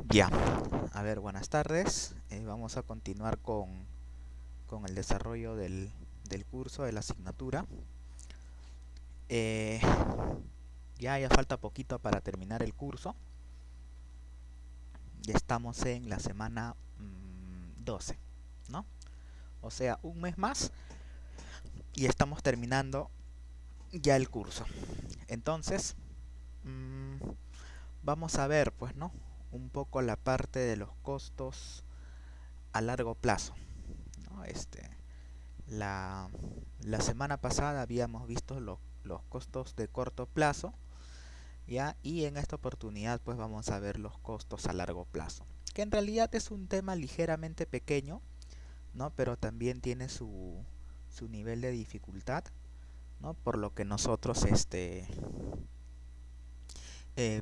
Ya, a ver, buenas tardes. Vamos a continuar con el desarrollo del curso, de la asignatura. Eh, ya falta poquito para terminar el curso. Ya estamos en la semana 12, ¿no? O sea, un mes más y estamos terminando ya el curso. Entonces, mm, vamos a ver, pues, ¿no? Un poco la parte de los costos a largo plazo, ¿no? La, la semana pasada habíamos visto los costos de corto plazo, ¿ya? Y en esta oportunidad pues vamos a ver los costos a largo plazo, que en realidad es un tema ligeramente pequeño, ¿no? Pero también tiene su nivel de dificultad, ¿no? Por lo que nosotros,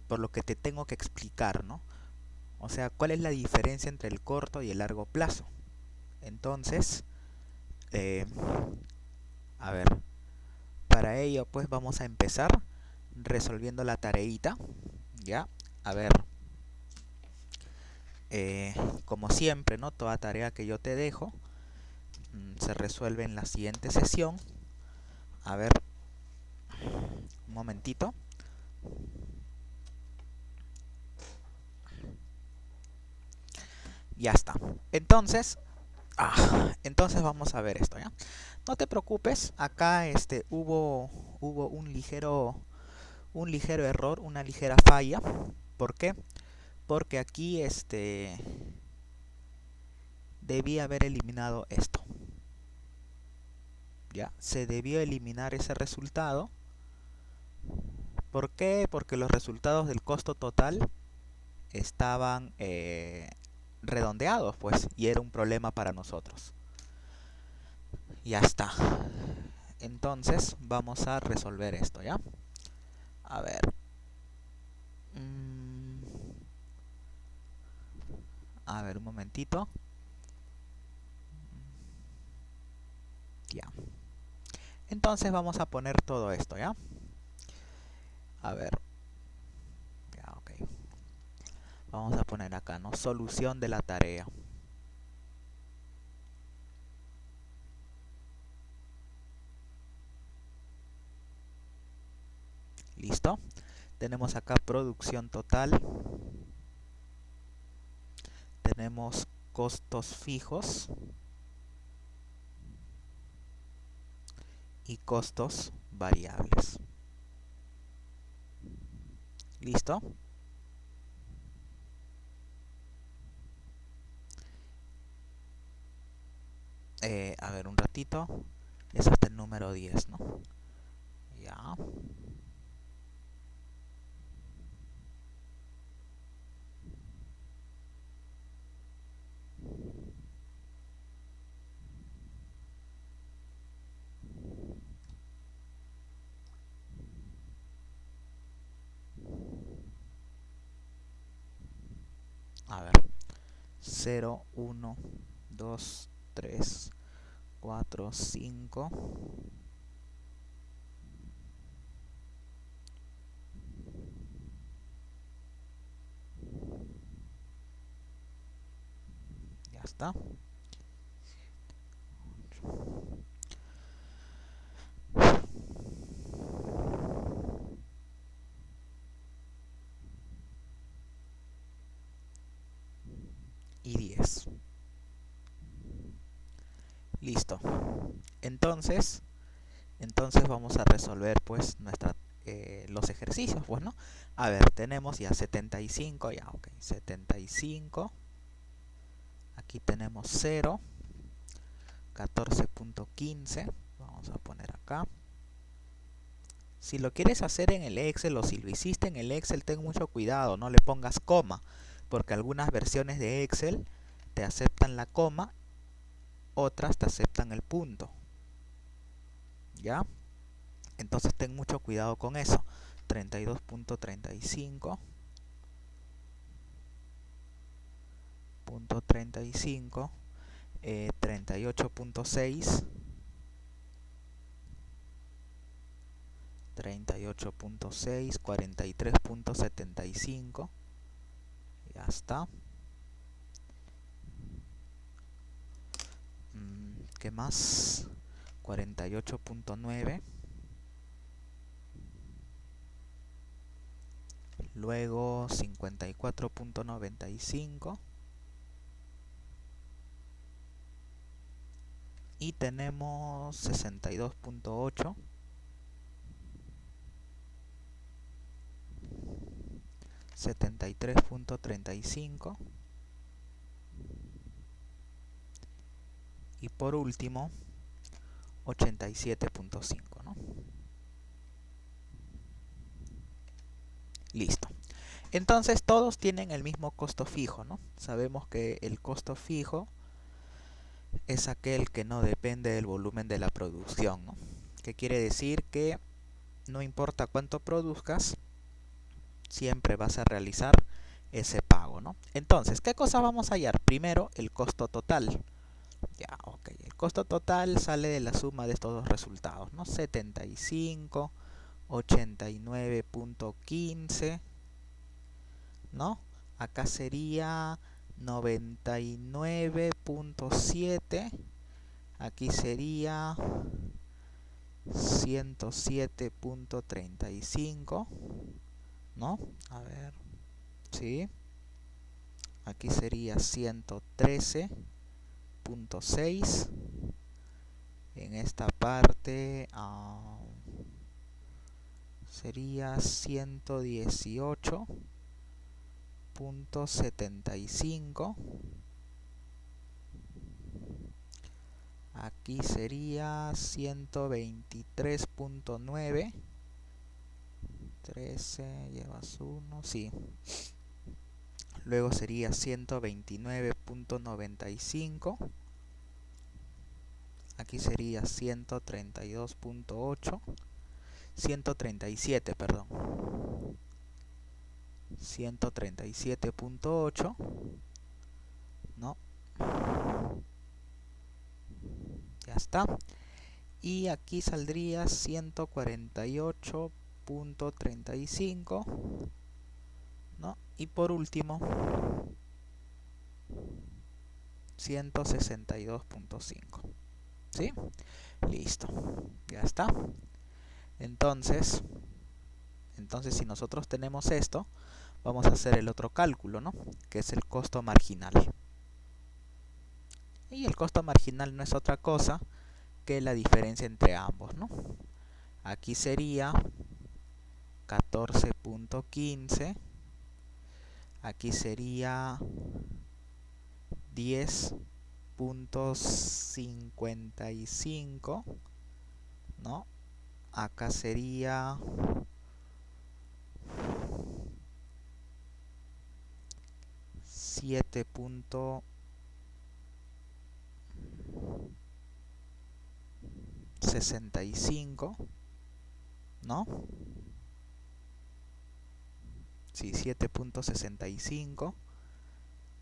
por lo que te tengo que explicar, ¿no? O sea, ¿cuál es la diferencia entre el corto y el largo plazo? Entonces, eh, a ver, para ello pues vamos a empezar resolviendo la tareita, ¿ya? A ver, eh, como siempre, ¿no? Toda tarea que yo te dejo se resuelve en la siguiente sesión. A ver, un momentito. Ya está. Entonces, entonces vamos a ver esto, ¿ya? No te preocupes, acá hubo un ligero error, una ligera falla. ¿Por qué? Porque aquí debí haber eliminado esto. ¿Ya? Se debió eliminar ese resultado. ¿Por qué? Porque los resultados del costo total estaban redondeados, pues, y era un problema para nosotros. Ya está. Entonces, vamos a resolver esto, ¿ya? A ver. Mm, a ver, un momentito. Ya. Entonces vamos a poner todo esto, ¿ya? A ver. Ya, ok. Vamos a poner acá, ¿no? Solución de la tarea. ¿Listo? Tenemos acá producción total. Tenemos costos fijos y costos variables. ¿Listo? A ver, un ratito. Es hasta el número 10, ¿no? Ya. A ver. 0, 1, 2, 3, 4, 5. Ya está. Y 10. Listo. Entonces, vamos a resolver pues los ejercicios, pues, ¿no? A ver, tenemos ya 75, ya, ok, 75. Aquí tenemos 0, 14.15. Vamos a poner acá. Si lo quieres hacer en el Excel o si lo hiciste en el Excel, ten mucho cuidado, no le pongas coma, porque algunas versiones de Excel te aceptan la coma, otras te aceptan el punto. ¿Ya? Entonces ten mucho cuidado con eso. 32.35 .35 38.6 38.6 43.75. Ya está. ¿Qué más? 48.9. Luego 54.95. Y tenemos 62.8. 73.35. Y por último 87.5, ¿no? Listo. Entonces todos tienen el mismo costo fijo, ¿no? Sabemos que el costo fijo es aquel que no depende del volumen de la producción, ¿no? Que quiere decir que no importa cuánto produzcas, siempre vas a realizar ese pago, ¿no? Entonces, ¿qué cosa vamos a hallar? Primero, el costo total. Ya, ok. El costo total sale de la suma de estos dos resultados, ¿no? 75, 89.15, ¿no? Acá sería 99.7. Aquí sería 107.35, ¿no? A ver, sí. Aquí sería 113.6. En esta parte sería 118.75. Aquí sería 123.9. 13 llevas 1, sí. Luego sería 129.95. Aquí sería 132.8. 137, perdón. 137.8, ¿no? Ya está. Y aquí saldría 148.35, ¿no? Y por último 162.5. ¿Sí? Listo. Ya está. Entonces si nosotros tenemos esto, vamos a hacer el otro cálculo, ¿no? Que es el costo marginal. Y el costo marginal no es otra cosa que la diferencia entre ambos, ¿no? Aquí sería 14.15. Aquí sería 10.55, ¿no? Acá sería 7.65, ¿no? Sí, 7.65.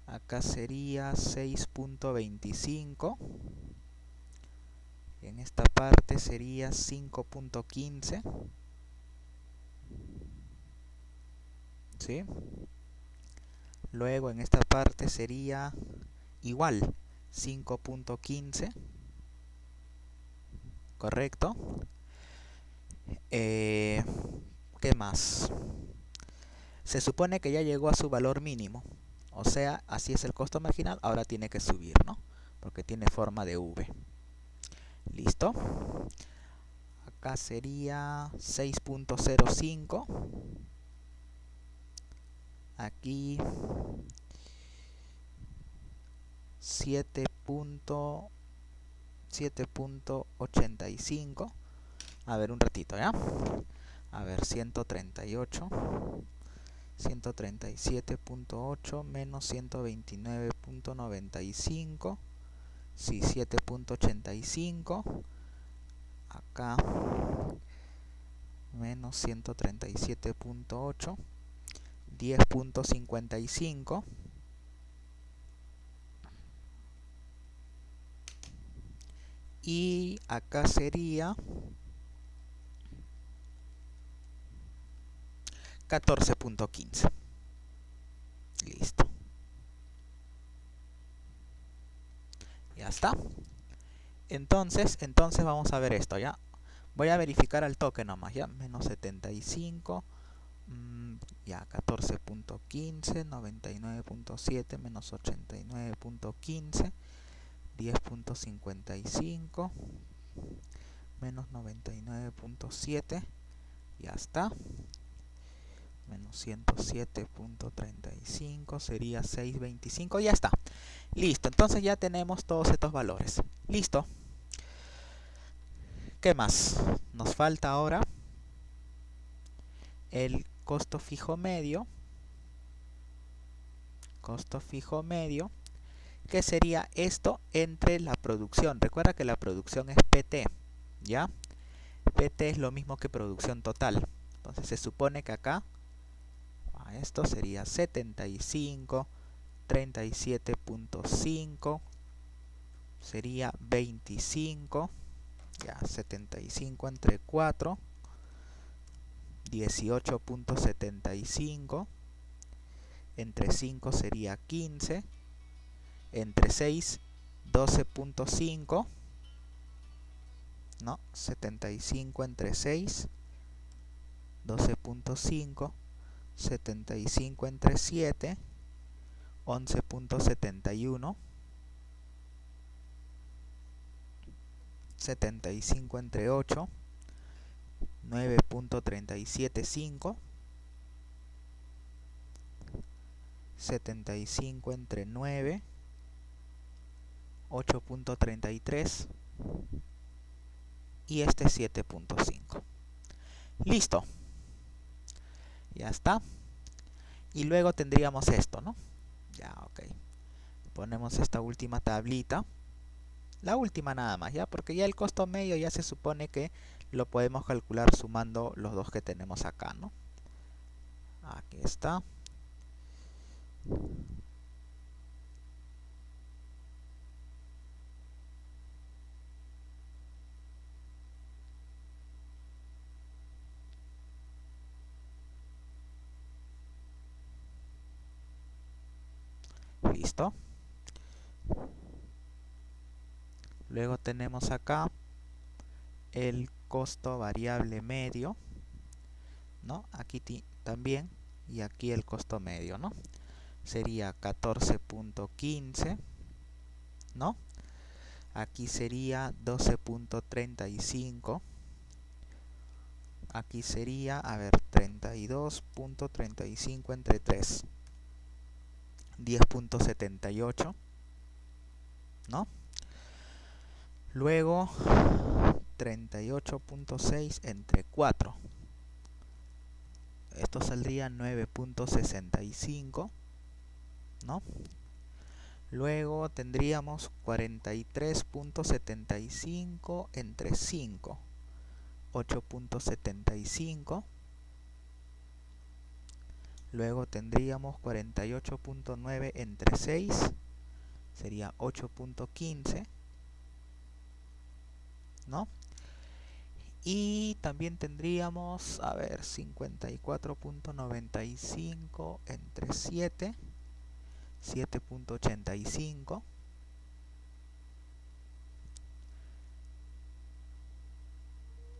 Acá sería 6.25. En esta parte sería 5.15. ¿Sí? Luego en esta parte sería igual 5.15. ¿Correcto? ¿Qué más? Se supone que ya llegó a su valor mínimo. O sea, así es el costo marginal. Ahora tiene que subir, ¿no? Porque tiene forma de V. ¿Listo? Acá sería 6.05. Aquí 7.85. A ver, un ratito, ¿ya? A ver, 138. 137.8 menos 129.95. Sí, 7.85. Acá menos 137.8. 10.55. Y acá sería 14.15. Listo. está. Entonces vamos a ver esto, ¿ya? Voy a verificar al toque nomás, ¿ya? Menos 75, ya 14.15, 99.7, menos 89.15, 10.55, menos 99.7, ya está. Menos 107.35 sería 6.25, ya está. Listo, entonces ya tenemos todos estos valores. Listo. ¿Qué más? Nos falta ahora el costo fijo medio. Costo fijo medio, que sería esto entre la producción. Recuerda que la producción es PT, ¿ya? PT es lo mismo que producción total. Entonces se supone que acá esto sería 75, 37.5, sería 25, ya 75 entre 4, 18.75, entre 5 sería 15, entre 6, 12.5, ¿no? 75 entre 6, 12.5, 75 entre 7, 11.71, 75 entre 8, 9.375, 75 entre 9, 8.33 y este 7.5. Listo. Ya está. Y luego tendríamos esto, ¿no? Ya, ok. Ponemos esta última tablita. La última nada más, ¿ya? Porque ya el costo medio ya se supone que lo podemos calcular sumando los dos que tenemos acá, ¿no? Aquí está. Listo. Luego tenemos acá el costo variable medio, ¿no? Aquí también, y aquí el costo medio, ¿no? Sería 14.15, ¿no? Aquí sería 12.35. Aquí sería, a ver, 32.35 entre 3. 10.78, ¿no? Luego 38.6 entre 4. Esto saldría 9.65, ¿no? Luego tendríamos 43.75 entre 5. 8.75. Luego tendríamos 48.9 entre 6. Sería 8.15. ¿No? Y también tendríamos, a ver, 54.95 entre 7. 7.85.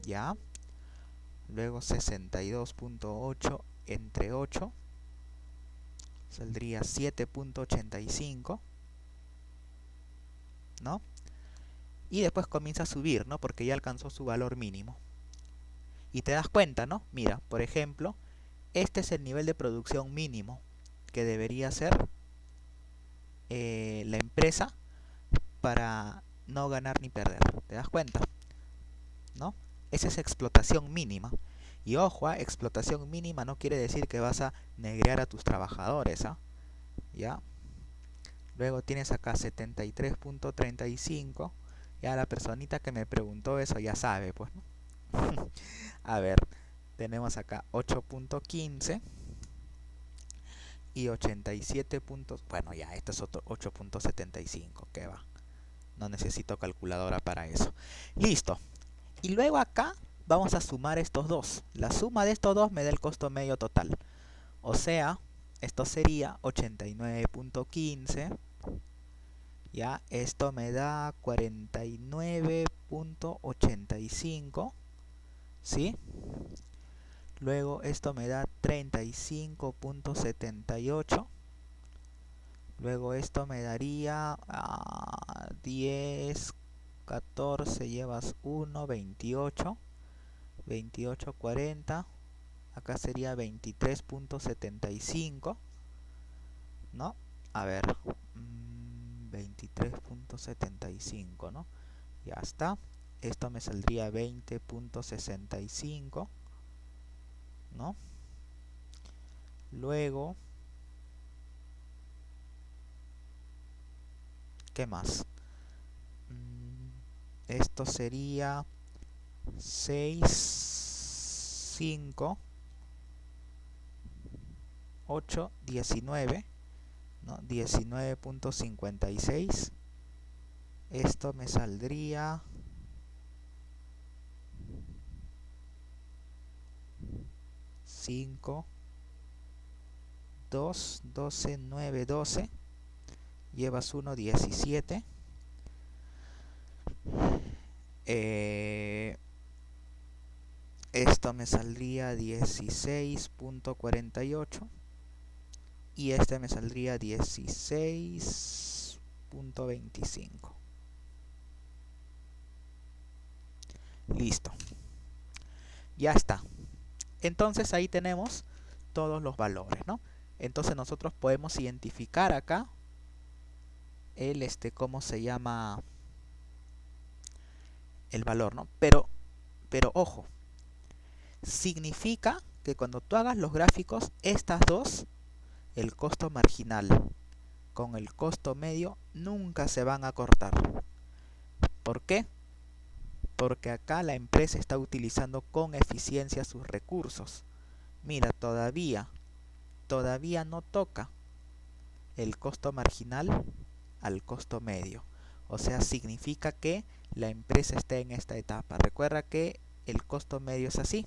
Ya. Luego 62.8 entre 8. Saldría 7.85. ¿No? Y después comienza a subir, ¿no? Porque ya alcanzó su valor mínimo. Y te das cuenta, ¿no? Mira, por ejemplo, este es el nivel de producción mínimo que debería ser la empresa para no ganar ni perder. ¿Te das cuenta? ¿No? Esa es explotación mínima. Y ojo, explotación mínima no quiere decir que vas a negrear a tus trabajadores, ¿ah? ¿Ya? Luego tienes acá 73.35. Ya la personita que me preguntó eso ya sabe, pues, ¿no? A ver, tenemos acá 8.15 y 87 puntos. Bueno, ya, este es otro 8.75, que va. No necesito calculadora para eso. Listo. Y luego acá vamos a sumar estos dos. La suma de estos dos me da el costo medio total. O sea, esto sería 89.15 Ya, esto me da 49.85, ¿sí? Luego esto me da 35.78. Luego esto me daría 10, 14, llevas 1, 28, 28, 40. Acá sería 23.75, ¿no? A ver, 23.75, ¿no? Ya está. Esto me saldría 20.65, ¿no? Luego, ¿qué más? Esto sería 6, 5, 8, 19, ¿no? 19.56. Esto me saldría 5, 2, 12, 9, 12. Llevas 1, 17. Esto me saldría 16.48. Y este me saldría 16.25. Listo. Ya está. Entonces ahí tenemos todos los valores, ¿no? Entonces nosotros podemos identificar acá el ¿cómo se llama? El valor, ¿no? Pero ojo, significa que cuando tú hagas los gráficos, estas dos, el costo marginal con el costo medio, nunca se van a cortar. ¿Por qué? Porque acá la empresa está utilizando con eficiencia sus recursos. Mira, todavía no toca el costo marginal al costo medio. O sea, significa que la empresa está en esta etapa. Recuerda que el costo medio es así.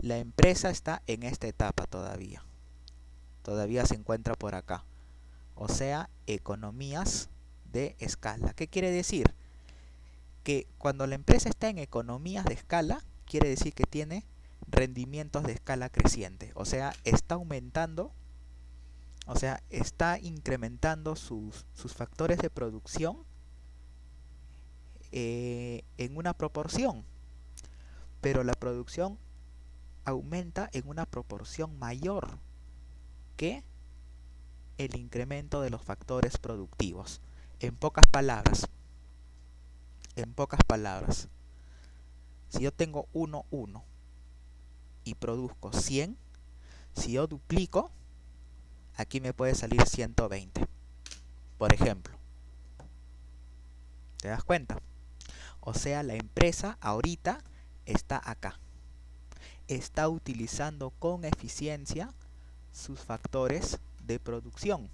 La empresa está en esta etapa todavía. Todavía se encuentra por acá. O sea, economías de escala. ¿Qué quiere decir? Que cuando la empresa está en economías de escala, quiere decir que tiene rendimientos de escala creciente. O sea, está aumentando, o sea, está incrementando sus factores de producción en una proporción. Pero la producción aumenta en una proporción mayor que el incremento de los factores productivos. En pocas palabras, si yo tengo 1, 1 y produzco 100, si yo duplico, aquí me puede salir 120, por ejemplo. ¿Te das cuenta? O sea, la empresa ahorita está acá. Está utilizando con eficiencia sus factores de producción.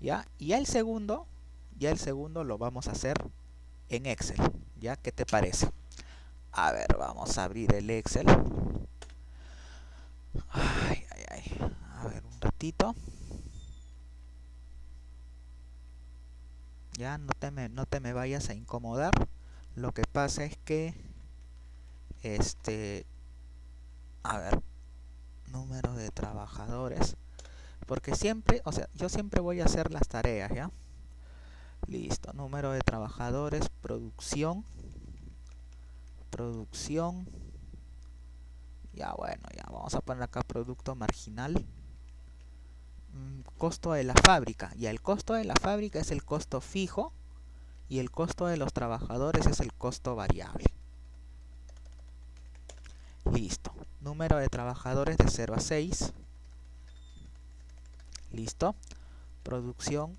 ¿Ya? Y el segundo lo vamos a hacer en Excel. ¿Ya? ¿Qué te parece? A ver, vamos a abrir el Excel. Ay, ay, ay. A ver, un ratito. Ya, no te me vayas a incomodar. Lo que pasa es que a ver, número de trabajadores, porque siempre, o sea, yo siempre voy a hacer las tareas, ¿ya? Listo, número de trabajadores, producción, ya bueno, ya vamos a poner acá producto marginal, costo de la fábrica, y el costo de la fábrica es el costo fijo y el costo de los trabajadores es el costo variable. Listo, número de trabajadores de 0 a 6. Listo, producción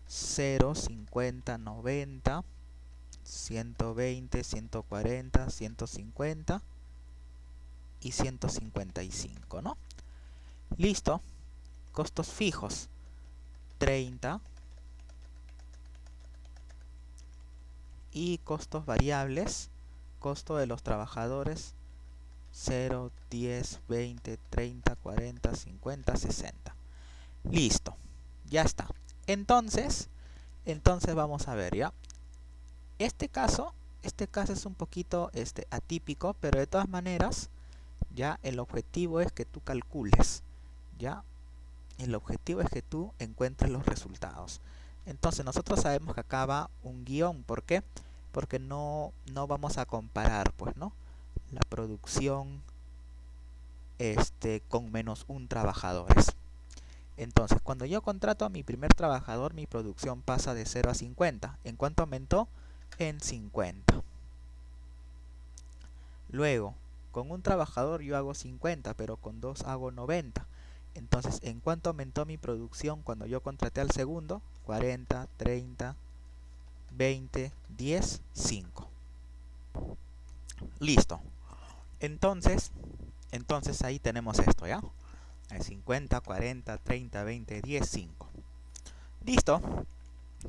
0, 50, 90, 120, 140, 150 y 155, ¿no? Listo, costos fijos 30 y costos variables, costo de los trabajadores 0, 10, 20, 30, 40, 50, 60. Listo, ya está. Entonces vamos a ver, ¿ya? Este caso es un poquito atípico, pero de todas maneras, ya el objetivo es que tú calcules, ¿ya? El objetivo es que tú encuentres los resultados. Entonces nosotros sabemos que acá va un guión. ¿Por qué? Porque no vamos a comparar, pues, ¿no? La producción con menos un trabajadores. Entonces, cuando yo contrato a mi primer trabajador, mi producción pasa de 0 a 50. ¿En cuánto aumentó? En 50. Luego, con un trabajador yo hago 50, pero con dos hago 90. Entonces, ¿en cuánto aumentó mi producción cuando yo contraté al segundo? 40, 30, 20, 10, 5. Listo. Entonces ahí tenemos esto, ¿ya? 50, 40, 30, 20, 10, 5. Listo.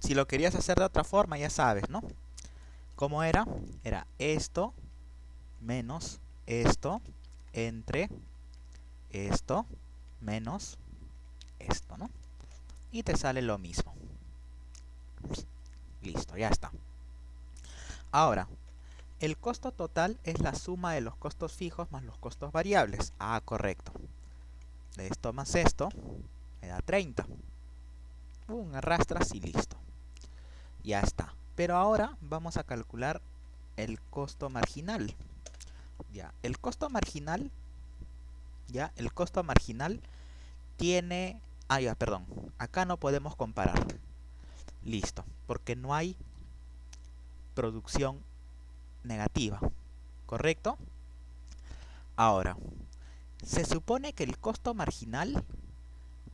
Si lo querías hacer de otra forma, ya sabes, ¿no? ¿Cómo era? Era esto menos esto entre esto menos esto, ¿no? Y te sale lo mismo. Listo, ya está. Ahora, el costo total es la suma de los costos fijos más los costos variables. Ah, correcto. De esto más esto me da 30. Arrastras y listo. Ya está. Pero ahora vamos a calcular el costo marginal. Ya, el costo marginal tiene... Ah, ya, perdón. Acá no podemos comparar. Listo, porque no hay producción negativa. ¿Correcto? Ahora, se supone que el costo marginal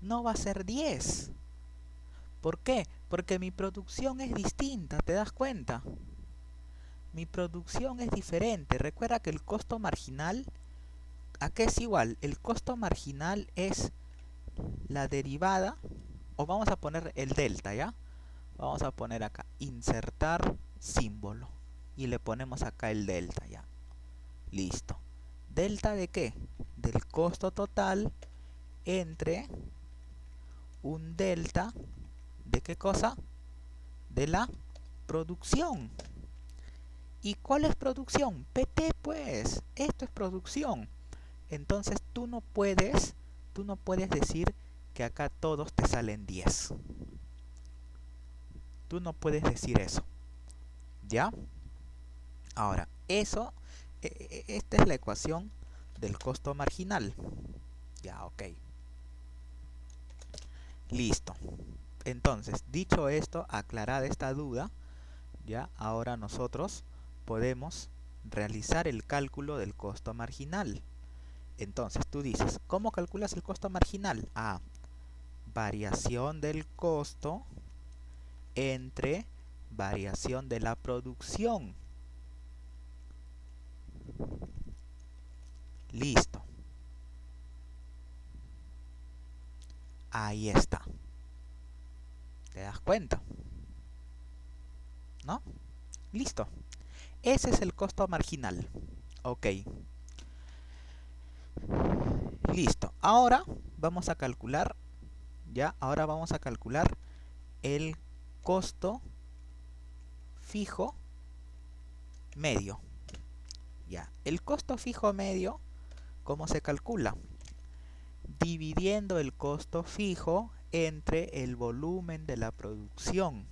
no va a ser 10. ¿Por qué? Porque mi producción es distinta, ¿te das cuenta? Mi producción es diferente. Recuerda que el costo marginal, ¿a qué es igual? El costo marginal es la derivada, o vamos a poner el delta, ¿ya? Vamos a poner acá, insertar símbolo. Y le ponemos acá el delta, ¿ya? Listo. ¿Delta de qué? Del costo total entre un delta, ¿de qué cosa? De la producción. ¿Y cuál es producción? PT, pues. Esto es producción. Entonces tú no puedes decir que acá todos te salen 10. Tú no puedes decir eso. ¿Ya? Ahora, esta es la ecuación del costo marginal. Ya, ok. Listo. Entonces, dicho esto, aclarada esta duda, ya ahora nosotros podemos realizar el cálculo del costo marginal. Entonces, tú dices, ¿cómo calculas el costo marginal? Ah, variación del costo entre variación de la producción. Listo. Ahí está. ¿Te das cuenta? ¿No? Listo. Ese es el costo marginal. Ok. Listo. Ahora vamos a calcular, ahora vamos a calcular el costo fijo medio. Ya. El costo fijo medio, ¿cómo se calcula? Dividiendo el costo fijo entre el volumen de la producción.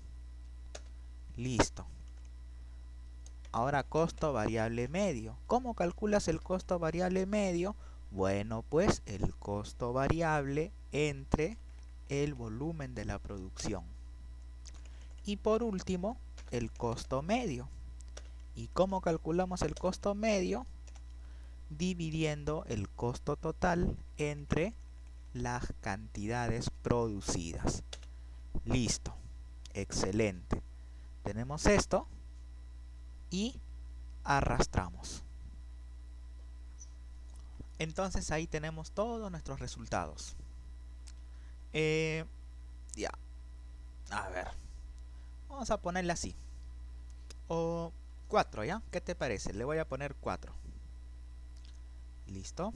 Listo. Ahora costo variable medio. ¿Cómo calculas el costo variable medio? Bueno, pues el costo variable entre el volumen de la producción. Y por último, el costo medio. ¿Y cómo calculamos el costo medio? Dividiendo el costo total entre las cantidades producidas. Listo. Excelente. Tenemos esto y arrastramos. Entonces ahí tenemos todos nuestros resultados. Ya. A ver. Vamos a ponerle así. O 4, ¿ya? ¿Qué te parece? Le voy a poner 4. Listo.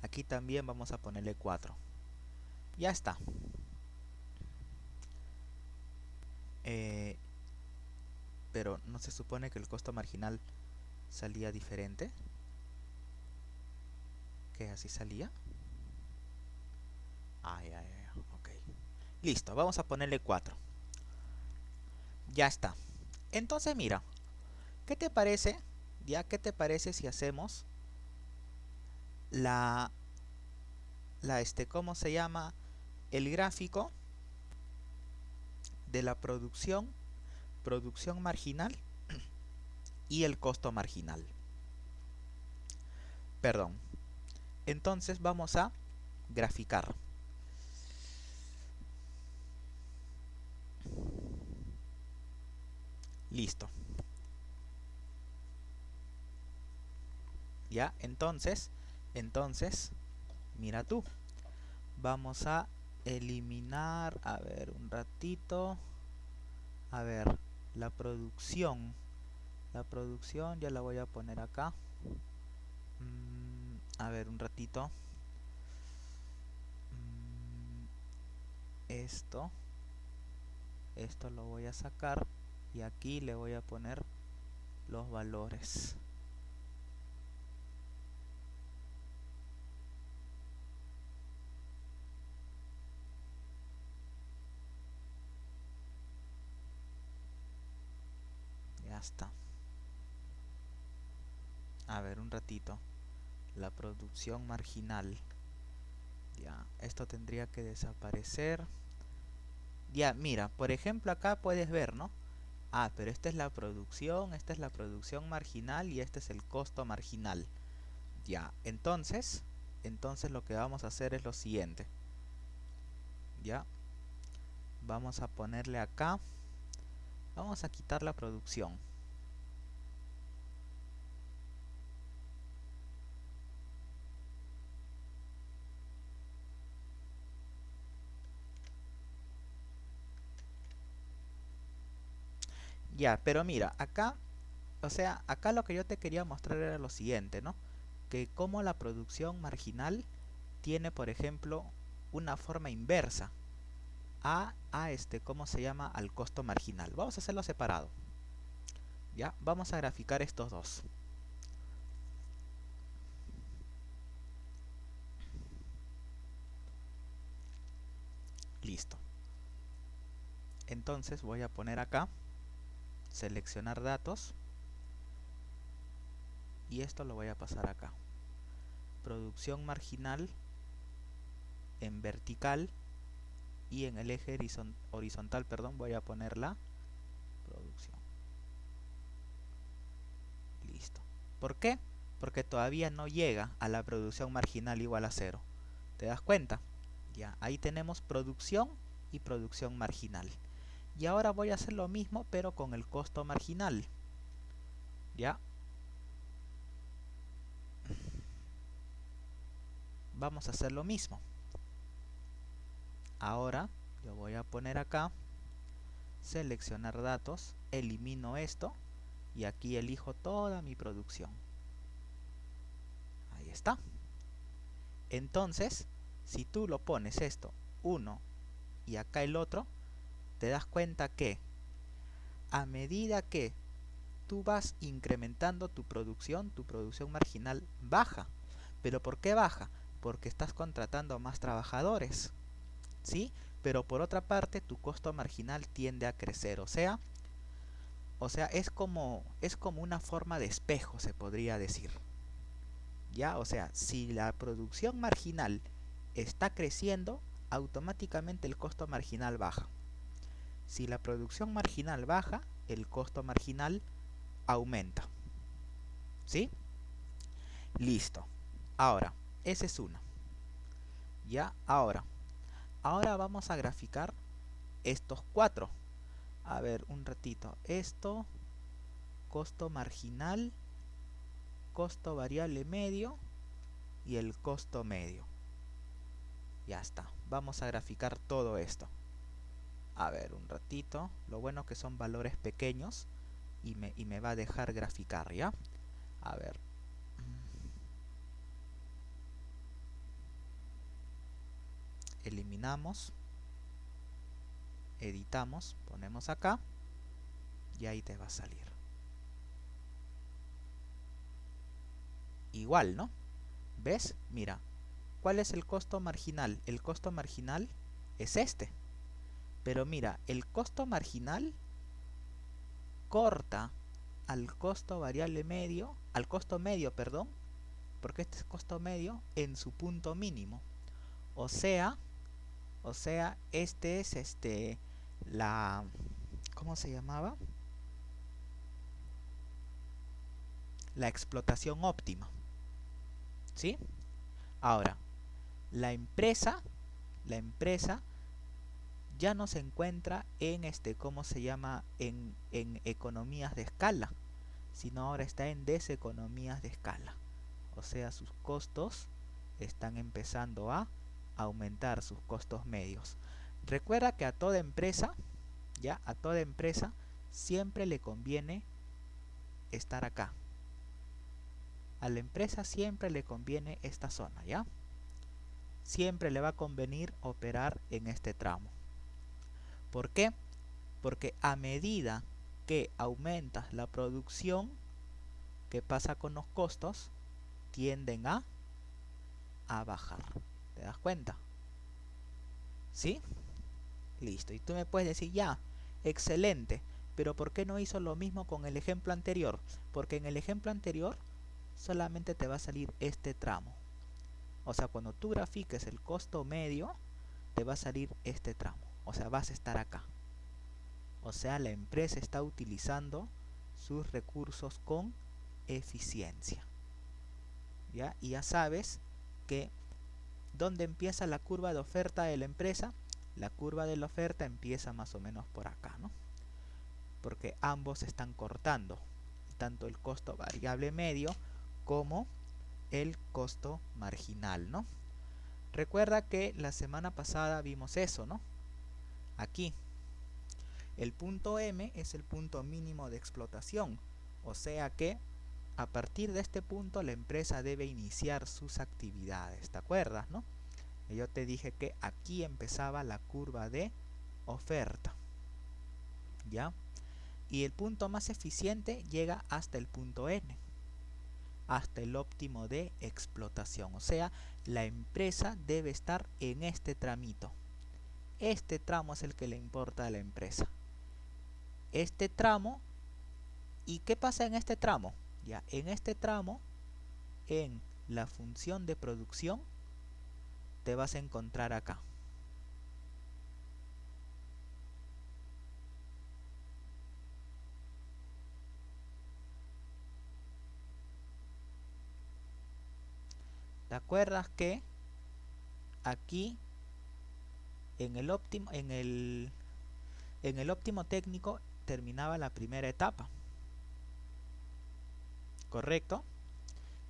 Aquí también vamos a ponerle 4. Ya está. Eh, pero ¿no se supone que el costo marginal salía diferente? ¿Que así salía? Ah, ya, ok. Listo, vamos a ponerle 4. Ya está. Entonces mira, ¿qué te parece? ¿Ya qué te parece si hacemos la ¿cómo se llama? El gráfico de la producción marginal y el costo marginal. Perdón. Entonces vamos a graficar. Listo. Ya, entonces, mira tú. Vamos a eliminar, a ver, un ratito. A ver, la producción. La producción ya la voy a poner acá. A ver, un ratito. Esto lo voy a sacar y aquí le voy a poner los valores. Ya está. A ver, un ratito. La producción marginal. Ya, esto tendría que desaparecer. Ya, mira, por ejemplo acá puedes ver, ¿no? Ah, pero esta es la producción marginal y este es el costo marginal. Ya, entonces lo que vamos a hacer es lo siguiente. Ya, vamos a ponerle acá, vamos a quitar la producción. Ya, pero mira, acá, o sea, acá lo que yo te quería mostrar era lo siguiente, ¿no? Que como la producción marginal tiene, por ejemplo, una forma inversa ¿cómo se llama? Al costo marginal. Vamos a hacerlo separado. Ya, vamos a graficar estos dos. Listo. Entonces voy a poner acá, seleccionar datos, y esto lo voy a pasar acá. Producción marginal en vertical y en el eje horizontal, perdón, voy a poner la producción. Listo. ¿Por qué? Porque todavía no llega a la producción marginal igual a 0. ¿Te das cuenta? Ya, ahí tenemos producción y producción marginal. Y ahora voy a hacer lo mismo, pero con el costo marginal. Ya. Vamos a hacer lo mismo. Ahora yo voy a poner acá, seleccionar datos, elimino esto y aquí elijo toda mi producción. Ahí está. Entonces, si tú lo pones esto, 1 y acá el otro, te das cuenta que a medida que tú vas incrementando tu producción marginal baja. ¿Pero por qué baja? Porque estás contratando más trabajadores, ¿sí? Pero por otra parte, tu costo marginal tiende a crecer, o sea, es como una forma de espejo, se podría decir. ¿Ya? O sea, si la producción marginal está creciendo, automáticamente el costo marginal baja. Si la producción marginal baja, el costo marginal aumenta. ¿Sí? Listo. Ahora, esa es una. ¿Ya? Ahora vamos a graficar estos 4. A ver, un ratito. Esto, costo marginal, costo variable medio y el costo medio. Ya está. Vamos a graficar todo esto. A ver, un ratito. Lo bueno que son valores pequeños y me va a dejar graficar, ¿ya? A ver. Eliminamos. editamos, ponemos acá y ahí te va a salir. Igual, ¿no? ¿Ves? Mira, ¿cuál es el costo marginal? El costo marginal es este. Pero mira, el costo marginal corta al costo variable medio, al costo medio, perdón, porque este es costo medio en su punto mínimo. O sea, este es la, ¿cómo se llamaba? La explotación óptima. ¿Sí? Ahora, la empresa ya no se encuentra en ¿cómo se llama? En economías de escala, sino ahora está en deseconomías de escala. O sea, sus costos están empezando a aumentar, sus costos medios. Recuerda que a toda empresa, ya, a toda empresa siempre le conviene estar acá. A la empresa siempre le conviene esta zona, ¿ya? Siempre le va a convenir operar en este tramo. ¿Por qué? Porque a medida que aumentas la producción, ¿qué pasa con los costos? Tienden a bajar. ¿Te das cuenta? ¿Sí? Listo. Y tú me puedes decir, ya, excelente, pero ¿por qué no hizo lo mismo con el ejemplo anterior? Porque en el ejemplo anterior solamente te va a salir este tramo. O sea, cuando tú grafiques el costo medio, te va a salir este tramo. O sea, vas a estar acá. O sea, la empresa está utilizando sus recursos con eficiencia. ¿Ya? Y ya sabes que ¿dónde empieza la curva de oferta de la empresa? La curva de la oferta empieza más o menos por acá, ¿no? Porque ambos están cortando, tanto el costo variable medio como el costo marginal, ¿no? Recuerda que la semana pasada vimos eso, ¿no? Aquí, el punto M es el punto mínimo de explotación, o sea que a partir de este punto la empresa debe iniciar sus actividades, ¿te acuerdas, no? Yo te dije que aquí empezaba la curva de oferta, ¿ya? Y el punto más eficiente llega hasta el punto N, hasta el óptimo de explotación. O sea, la empresa debe estar en este tramito. Este tramo es el que le importa a la empresa. Este tramo, ¿y qué pasa en este tramo? Ya, en este tramo, en la función de producción, te vas a encontrar acá. ¿Te acuerdas que aquí en el óptimo técnico terminaba la primera etapa? ¿Correcto?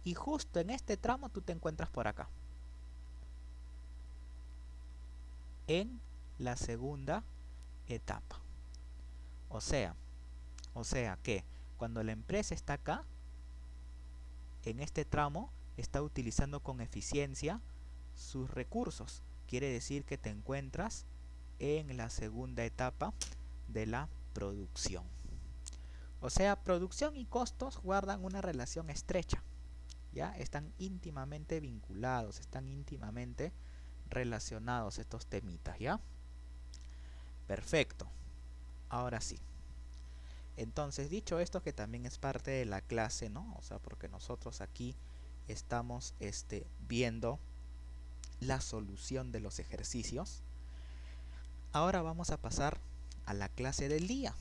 Y justo en este tramo tú te encuentras por acá, en la segunda etapa. O sea que cuando la empresa está acá, en este tramo, está utilizando con eficiencia sus recursos. Quiere decir que te encuentras en la segunda etapa de la producción. O sea, producción y costos guardan una relación estrecha. ¿Ya? Están íntimamente vinculados, están íntimamente relacionados estos temitas, ¿ya? Perfecto. Ahora sí. Entonces, dicho esto, que también es parte de la clase, ¿no? O sea, porque nosotros aquí estamos viendo la solución de los ejercicios. Ahora vamos a pasar a la clase del día,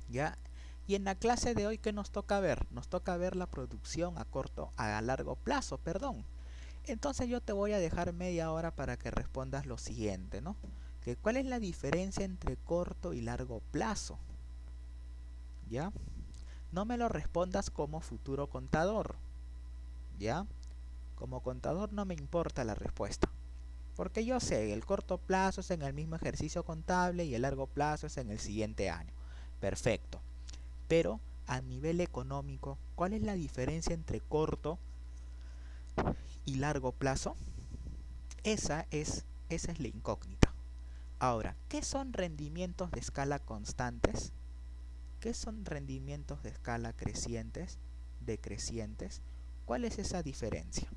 ¿ya? Y en la clase de hoy, ¿qué nos toca ver? Nos toca ver la producción a largo plazo, perdón. Entonces yo te voy a dejar media hora para que respondas lo siguiente, ¿no? ¿Cuál es la diferencia entre corto y largo plazo? ¿Ya? No me lo respondas como futuro contador, ¿ya? Como contador no me importa la respuesta, porque yo sé que el corto plazo es en el mismo ejercicio contable y el largo plazo es en el siguiente año. Perfecto. Pero a nivel económico, ¿cuál es la diferencia entre corto y largo plazo? Esa es la incógnita. Ahora, ¿qué son rendimientos de escala constantes? ¿Qué son rendimientos de escala crecientes, decrecientes? ¿Cuál es esa diferencia?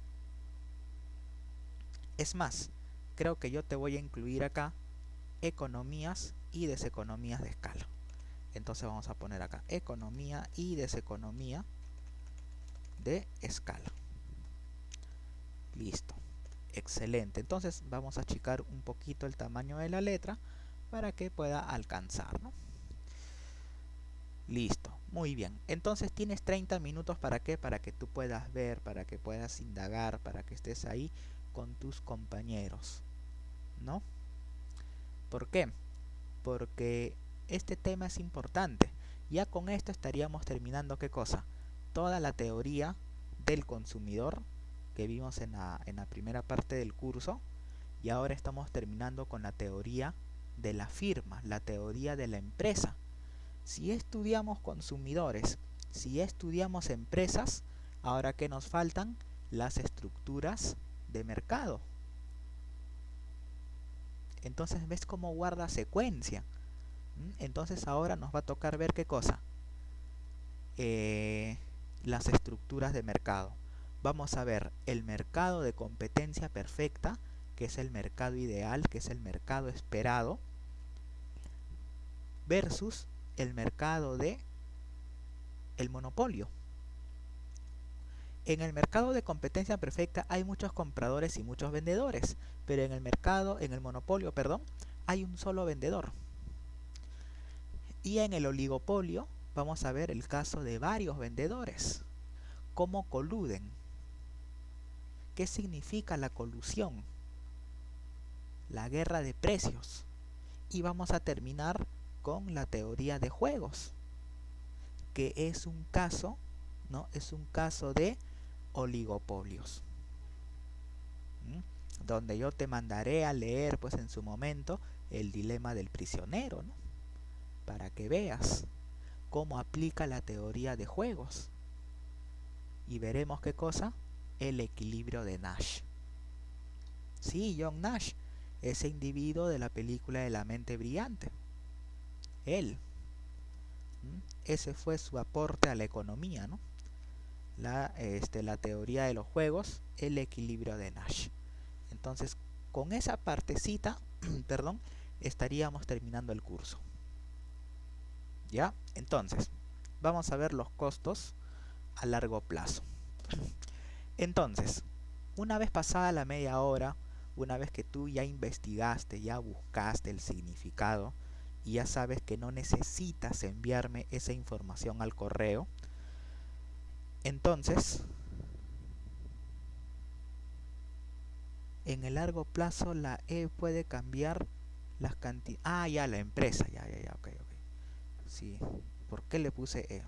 Es más, creo que yo te voy a incluir acá economías y deseconomías de escala. Entonces vamos a poner acá economía y deseconomía de escala. Listo. Excelente. Entonces vamos a achicar un poquito el tamaño de la letra para que pueda alcanzar, ¿no? Listo. Muy bien. Entonces tienes 30 minutos ¿para qué? Para que tú puedas ver, para que puedas indagar, para que estés ahí con tus compañeros, ¿no? ¿Por qué? Porque este tema es importante. Ya con esto estaríamos terminando, ¿qué cosa? Toda la teoría del consumidor que vimos en la primera parte del curso, y ahora estamos terminando con la teoría de la firma, la teoría de la empresa. Si estudiamos consumidores, si estudiamos empresas, ahora ¿qué nos faltan? Las estructuras de mercado. Entonces ves cómo guarda secuencia. Entonces ahora nos va a tocar ver qué cosa. Las estructuras de mercado. Vamos a ver el mercado de competencia perfecta, que es el mercado ideal, que es el mercado esperado, versus el mercado de el monopolio. En el mercado de competencia perfecta hay muchos compradores y muchos vendedores, pero en el monopolio, perdón, hay un solo vendedor. Y en el oligopolio vamos a ver el caso de varios vendedores. ¿Cómo coluden? ¿Qué significa la colusión? La guerra de precios. Y vamos a terminar con la teoría de juegos, que es un caso, ¿no? Es un caso de oligopolios. Donde yo te mandaré a leer pues en su momento el dilema del prisionero, ¿no? Para que veas cómo aplica la teoría de juegos. Y veremos qué cosa, el equilibrio de Nash. Sí, John Nash, ese individuo de la película de La mente brillante. Él. Ese fue su aporte a la economía, ¿no? La teoría de los juegos, el equilibrio de Nash. Entonces, con esa partecita, perdón, estaríamos terminando el curso. ¿Ya? Entonces, vamos a ver los costos a largo plazo. Entonces, una vez pasada la media hora, una vez que tú ya investigaste, ya buscaste el significado y ya sabes que no necesitas enviarme esa información al correo, entonces, en el largo plazo la E puede cambiar las cantidades. Ah, ya, la empresa, ya, ok. Sí, ¿por qué le puse E?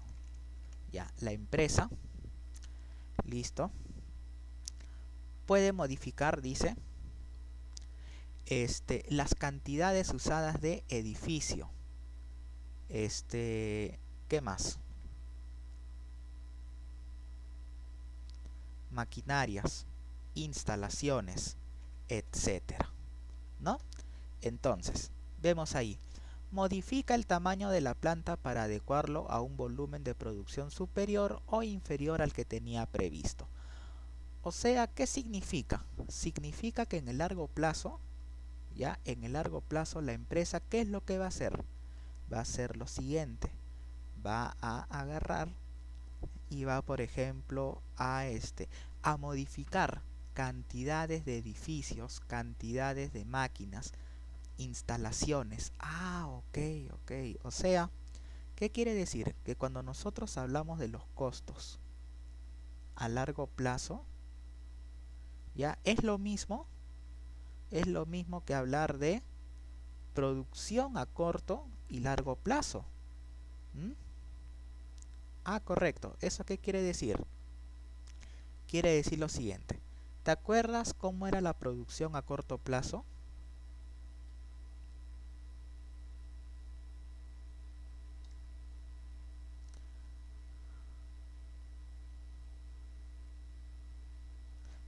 Ya, la empresa, listo, puede modificar, dice, las cantidades usadas de edificio. ¿Qué más? Maquinarias, instalaciones, etcétera, ¿no? Entonces, vemos ahí, modifica el tamaño de la planta para adecuarlo a un volumen de producción superior o inferior al que tenía previsto. O sea, ¿qué significa? Significa que en el largo plazo, ya, en el largo plazo la empresa, ¿qué es lo que va a hacer? Va a hacer lo siguiente, va a agarrar y va, por ejemplo, a modificar cantidades de edificios, cantidades de máquinas, instalaciones. Ah, ok. O sea, ¿qué quiere decir? Que cuando nosotros hablamos de los costos a largo plazo, ya es lo mismo que hablar de producción a corto y largo plazo. Ah, correcto. ¿Eso qué quiere decir? Quiere decir lo siguiente. ¿Te acuerdas cómo era la producción a corto plazo?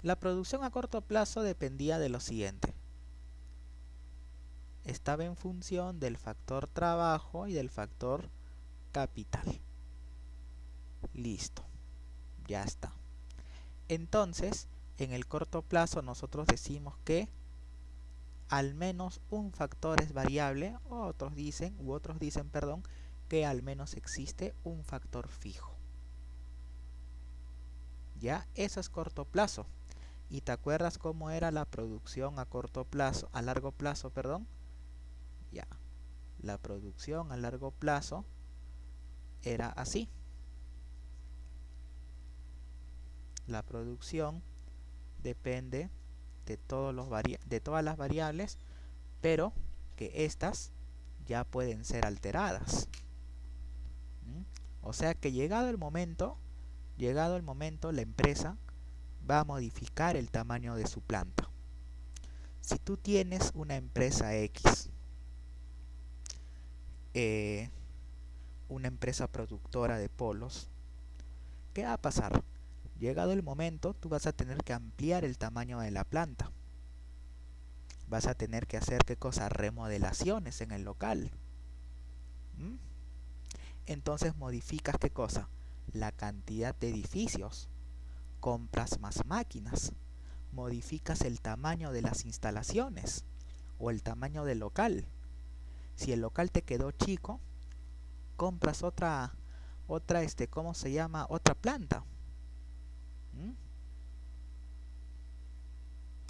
La producción a corto plazo dependía de lo siguiente. estaba en función del factor trabajo y del factor capital. Listo, ya está. Entonces, en el corto plazo nosotros decimos que al menos un factor es variable, otros dicen, perdón, que al menos existe un factor fijo. Ya, eso es corto plazo. ¿Y te acuerdas cómo era la producción a largo plazo, perdón? Ya, la producción a largo plazo era así. La producción depende de todas las variables, pero que estas ya pueden ser alteradas. O sea que llegado el momento, la empresa va a modificar el tamaño de su planta. Si tú tienes una empresa X, una empresa productora de polos, ¿qué va a pasar? Llegado el momento, tú vas a tener que ampliar el tamaño de la planta. Vas a tener que hacer, ¿qué cosa? Remodelaciones en el local. Entonces modificas, ¿qué cosa? La cantidad de edificios. Compras más máquinas. Modificas el tamaño de las instalaciones o el tamaño del local. Si el local te quedó chico, compras otra ¿cómo se llama? Otra planta.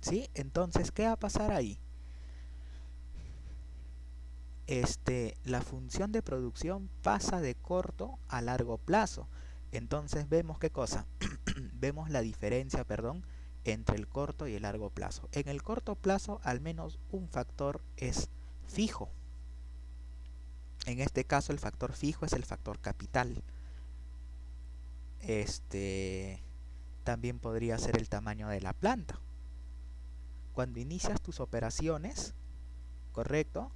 ¿Sí? Entonces, ¿qué va a pasar ahí? La función de producción pasa de corto a largo plazo. Entonces vemos qué cosa. Vemos la diferencia, perdón, entre el corto y el largo plazo. En el corto plazo, al menos un factor es fijo. En este caso, el factor fijo es el factor capital. También podría ser el tamaño de la planta. Cuando inicias tus operaciones, ¿correcto?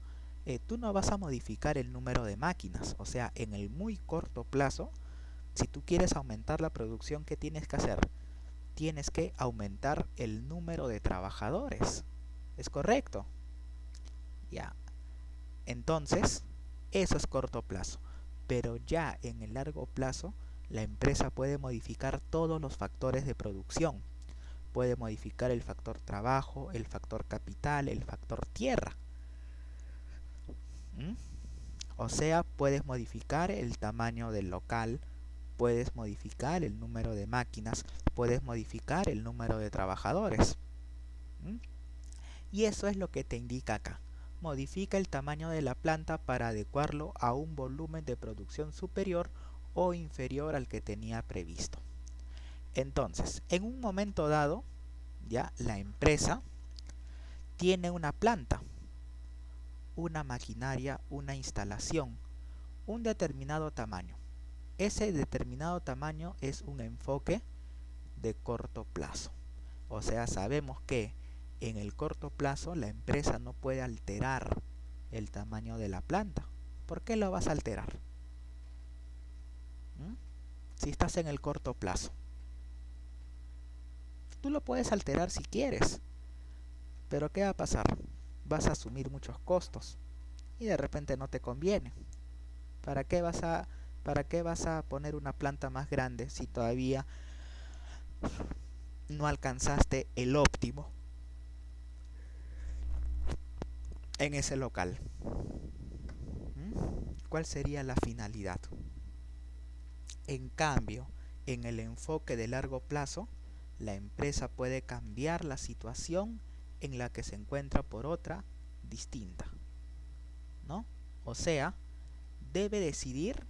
Tú no vas a modificar el número de máquinas. O sea, en el muy corto plazo, si tú quieres aumentar la producción, ¿qué tienes que hacer? Tienes que aumentar el número de trabajadores. ¿Es correcto? Ya. Entonces, eso es corto plazo. Pero ya en el largo plazo, la empresa puede modificar todos los factores de producción. Puede modificar el factor trabajo, el factor capital, el factor tierra. O sea, puedes modificar el tamaño del local, puedes modificar el número de máquinas, puedes modificar el número de trabajadores. Y eso es lo que te indica acá. Modifica el tamaño de la planta para adecuarlo a un volumen de producción superior o inferior al que tenía previsto. Entonces, en un momento dado, ya la empresa tiene una planta, una maquinaria, una instalación, un determinado tamaño. Ese determinado tamaño es un enfoque de corto plazo. O sea, sabemos que en el corto plazo la empresa no puede alterar el tamaño de la planta. ¿Por qué lo vas a alterar? Si estás en el corto plazo. Tú lo puedes alterar si quieres. Pero ¿qué va a pasar? Vas a asumir muchos costos y de repente no te conviene. ¿Para qué vas a poner una planta más grande si todavía no alcanzaste el óptimo en ese local? ¿Cuál sería la finalidad? En cambio, en el enfoque de largo plazo, la empresa puede cambiar la situación en la que se encuentra por otra distinta, ¿no? O sea, debe decidir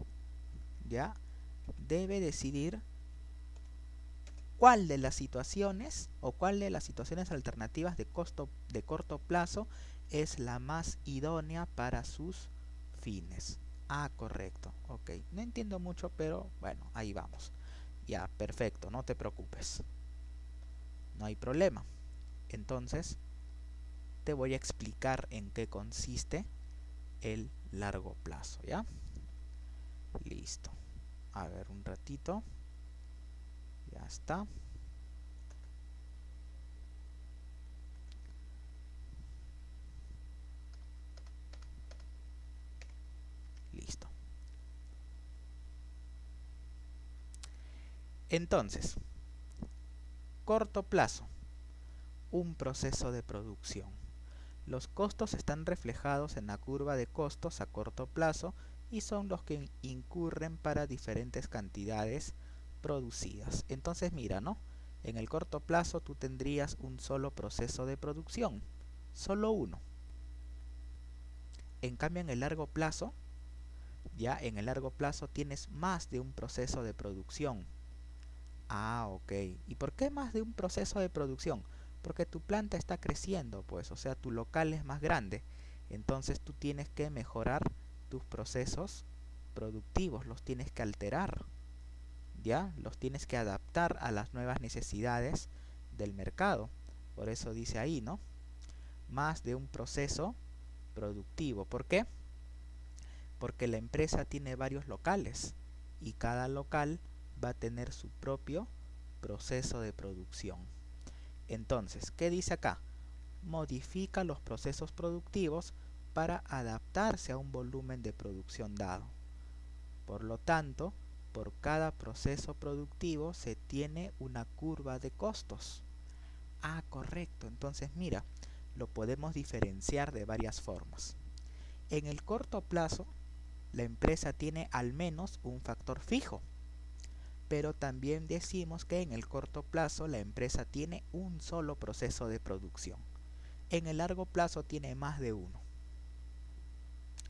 cuál de las situaciones o cuál de las situaciones alternativas de corto plazo es la más idónea para sus fines. Ah, correcto. Ok. No entiendo mucho, pero bueno, ahí vamos. Ya, perfecto. No te preocupes. No hay problema. Entonces, te voy a explicar en qué consiste el largo plazo, ¿ya? Listo. A ver, un ratito. Ya está. Entonces, corto plazo, un proceso de producción. Los costos están reflejados en la curva de costos a corto plazo y son los que incurren para diferentes cantidades producidas. Entonces mira, ¿no? En el corto plazo tú tendrías un solo proceso de producción, solo uno. En cambio en el largo plazo, ya en el largo plazo tienes más de un proceso de producción. Ah, ok. ¿Y por qué más de un proceso de producción? Porque tu planta está creciendo, pues, o sea, tu local es más grande. Entonces tú tienes que mejorar tus procesos productivos, los tienes que alterar, ¿ya? Los tienes que adaptar a las nuevas necesidades del mercado. Por eso dice ahí, ¿no? Más de un proceso productivo. ¿Por qué? Porque la empresa tiene varios locales y cada local va a tener su propio proceso de producción. Entonces, ¿qué dice acá? Modifica los procesos productivos para adaptarse a un volumen de producción dado. Por lo tanto, por cada proceso productivo se tiene una curva de costos. Ah, correcto. Entonces, mira, lo podemos diferenciar de varias formas. En el corto plazo, la empresa tiene al menos un factor fijo. Pero también decimos que en el corto plazo la empresa tiene un solo proceso de producción. En el largo plazo tiene más de uno.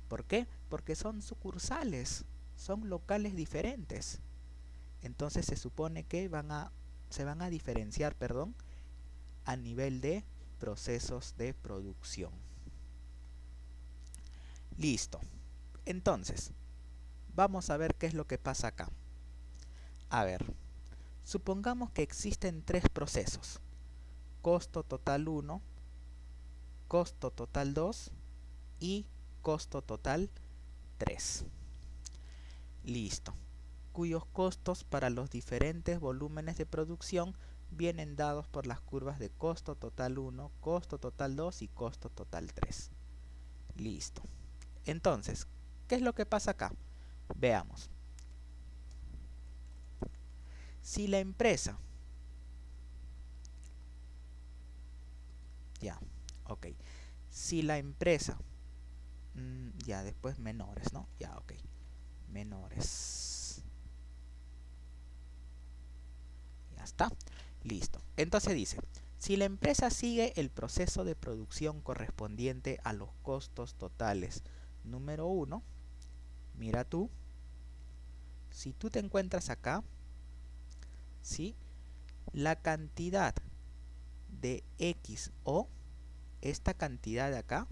¿Por qué? Porque son sucursales, son locales diferentes. Entonces se supone que se van a diferenciar, a nivel de procesos de producción. Listo. Entonces, vamos a ver qué es lo que pasa acá. A ver, supongamos que existen tres procesos. Costo total 1, costo total 2 y costo total 3. Listo. Cuyos costos para los diferentes volúmenes de producción vienen dados por las curvas de costo total 1, costo total 2 y costo total 3. Listo. Entonces, ¿qué es lo que pasa acá? Veamos. Si la empresa... Ya, ok. Si la empresa... ya, después menores, ¿no? Ya, ok. Menores. Ya está. Listo. Entonces dice, si la empresa sigue el proceso de producción correspondiente a los costos totales número 1, mira tú, si tú te encuentras acá, ¿sí? La cantidad de XO, esta cantidad de acá,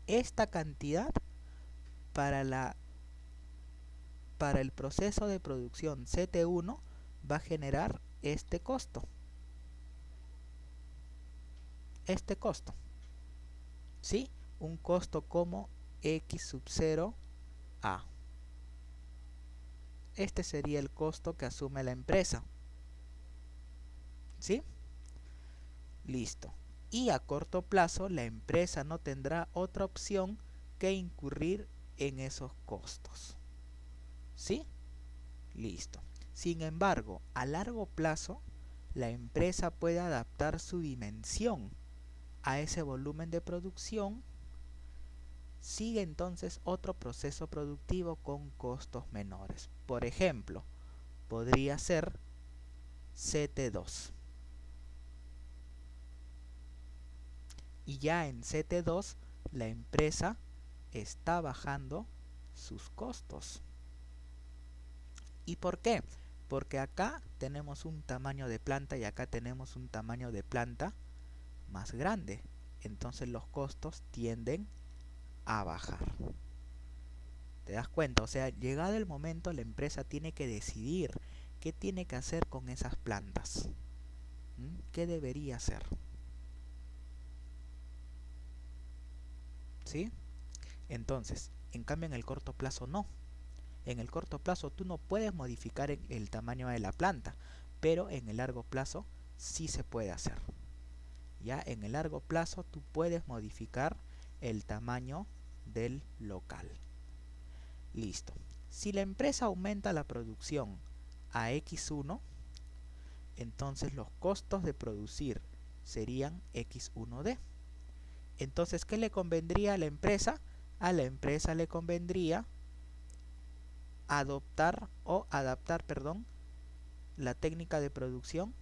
esta cantidad para el proceso de producción CT1 va a generar este costo. Este costo. ¿Sí? Un costo como X sub 0 A. Este sería el costo que asume la empresa. ¿Sí? Listo. Y a corto plazo la empresa no tendrá otra opción que incurrir en esos costos. ¿Sí? Listo. Sin embargo, a largo plazo, la empresa puede adaptar su dimensión a ese volumen de producción. Sigue entonces otro proceso productivo con costos menores. Por ejemplo, podría ser CT2. Y ya en CT2 la empresa está bajando sus costos. ¿Y por qué? Porque acá tenemos un tamaño de planta y acá tenemos un tamaño de planta más grande. Entonces los costos tienden a bajar. ¿Te das cuenta? O sea, llegado el momento la empresa tiene que decidir qué tiene que hacer con esas plantas. ¿Qué debería hacer? ¿Sí? Entonces, en cambio en el corto plazo no. En el corto plazo tú no puedes modificar el tamaño de la planta, pero en el largo plazo sí se puede hacer. Ya en el largo plazo tú puedes modificar el tamaño del local. Listo. Si la empresa aumenta la producción a X1, entonces los costos de producir serían X1D. Entonces, ¿qué le convendría a la empresa? A la empresa le convendría adaptar, la técnica de producción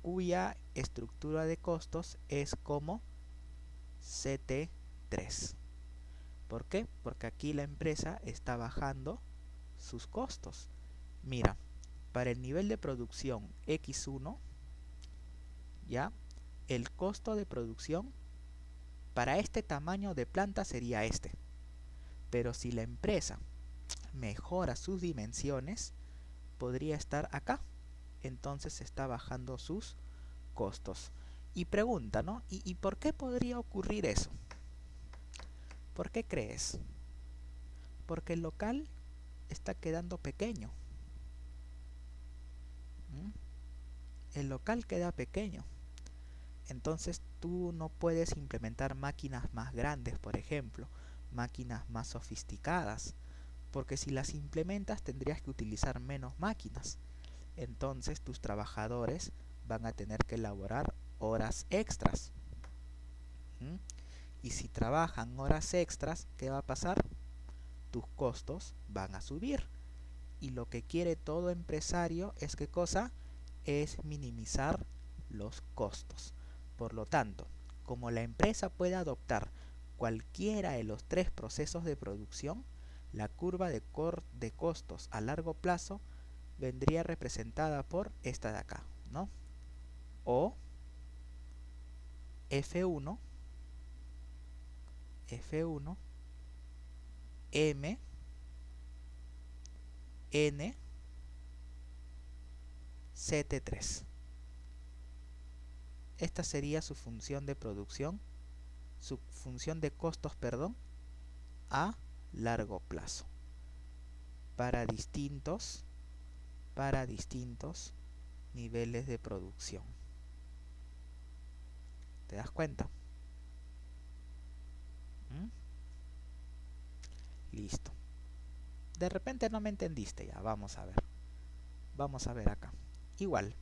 cuya estructura de costos es como CT3. ¿Por qué? Porque aquí la empresa está bajando sus costos. Mira, para el nivel de producción X1, ya, el costo de producción para este tamaño de planta sería este. Pero si la empresa mejora sus dimensiones, podría estar acá. Entonces está bajando sus costos. Y pregunta, ¿no? ¿Y por qué podría ocurrir eso? ¿Por qué crees? Porque el local está quedando pequeño. El local queda pequeño. Entonces tú no puedes implementar máquinas más grandes, por ejemplo, máquinas más sofisticadas, porque si las implementas tendrías que utilizar menos máquinas. Entonces tus trabajadores van a tener que elaborar horas extras. Y si trabajan horas extras, ¿qué va a pasar? Tus costos van a subir. Y lo que quiere todo empresario es ¿qué cosa? Es minimizar los costos. Por lo tanto, como la empresa puede adoptar cualquiera de los tres procesos de producción, la curva de costos a largo plazo vendría representada por esta de acá, ¿no? O F1, M, N, CT3. Esta sería su función de producción, su función de costos, perdón, a largo plazo para distintos niveles de producción. ¿Te das cuenta? Listo. De repente no me entendiste ya, vamos a ver. Vamos a ver acá. Igual.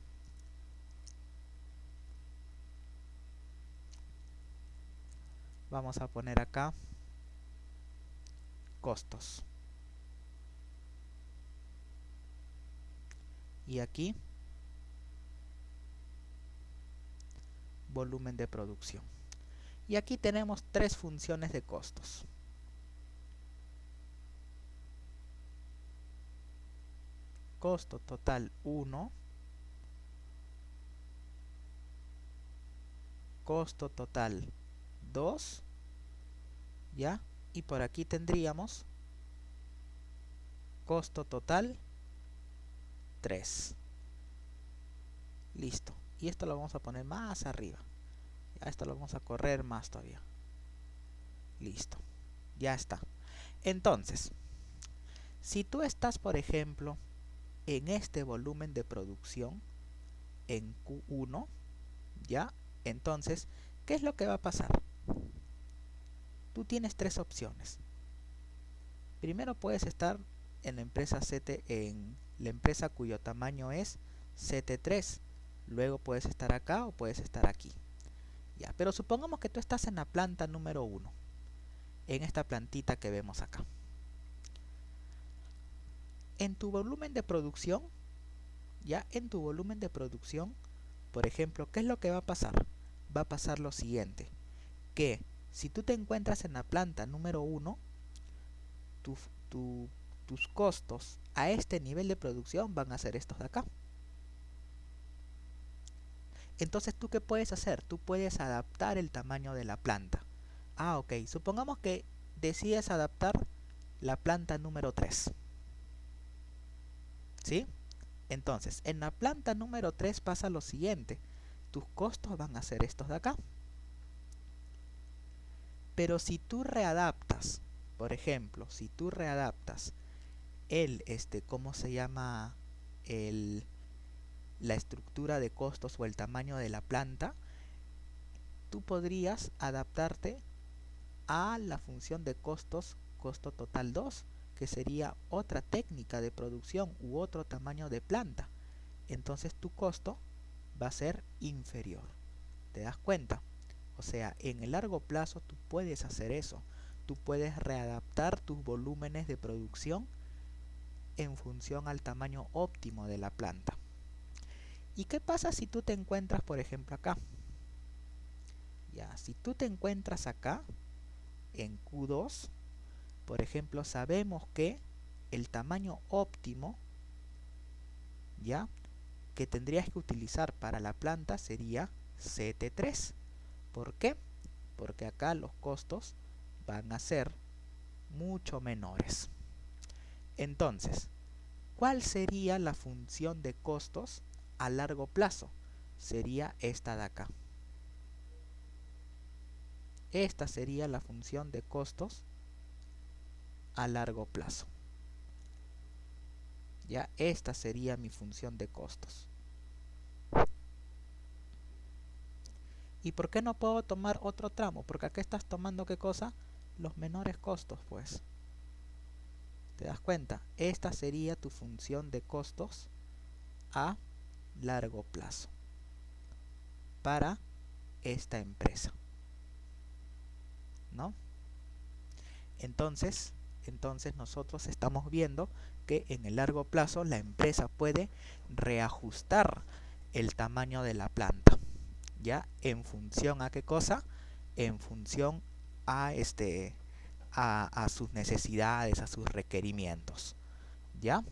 Vamos a poner acá costos. Y aquí volumen de producción. Y aquí tenemos tres funciones de costos. Costo total 1, costo total 2, ¿ya? Y por aquí tendríamos costo total 3. Listo. Y esto lo vamos a poner más arriba. Ya esto lo vamos a correr más todavía. Listo. Ya está. Entonces, si tú estás, por ejemplo, en este volumen de producción, en Q1, ¿ya? Entonces, ¿qué es lo que va a pasar? Tú tienes tres opciones. Primero puedes estar en la empresa en la empresa cuyo tamaño es CT3. Luego puedes estar acá o puedes estar aquí. Ya, pero supongamos que tú estás en la planta número 1, en esta plantita que vemos acá. En tu volumen de producción, ya en tu volumen de producción, por ejemplo, ¿qué es lo que va a pasar? Va a pasar lo siguiente, que si tú te encuentras en la planta número 1, tus costos a este nivel de producción van a ser estos de acá. Entonces, ¿tú qué puedes hacer? Tú puedes adaptar el tamaño de la planta. Ah, ok. Supongamos que decides adaptar la planta número 3. ¿Sí? Entonces, en la planta número 3 pasa lo siguiente. Tus costos van a ser estos de acá. Pero si tú readaptas, por ejemplo, si tú readaptas ¿cómo se llama? La estructura de costos o el tamaño de la planta, tú podrías adaptarte a la función de costos, costo total 2, que sería otra técnica de producción u otro tamaño de planta. Entonces tu costo va a ser inferior. ¿Te das cuenta? O sea, en el largo plazo tú puedes hacer eso. Tú puedes readaptar tus volúmenes de producción en función al tamaño óptimo de la planta. ¿Y qué pasa si tú te encuentras, por ejemplo, acá? Ya, si tú te encuentras acá, en Q2, por ejemplo, sabemos que el tamaño óptimo, ya, que tendrías que utilizar para la planta sería CT3. ¿Por qué? Porque acá los costos van a ser mucho menores. Entonces, ¿cuál sería la función de costos a largo plazo? Sería esta de acá. Esta sería la función de costos a largo plazo. Ya, esta sería mi función de costos. ¿Y por qué no puedo tomar otro tramo? Porque acá estás tomando, ¿qué cosa? Los menores costos, pues. ¿Te das cuenta? Esta sería tu función de costos a largo plazo para esta empresa, ¿no? Entonces nosotros estamos viendo que en el largo plazo la empresa puede reajustar el tamaño de la planta, ¿ya? ¿En función a qué cosa? En función a, a sus necesidades, a sus requerimientos, ¿ya?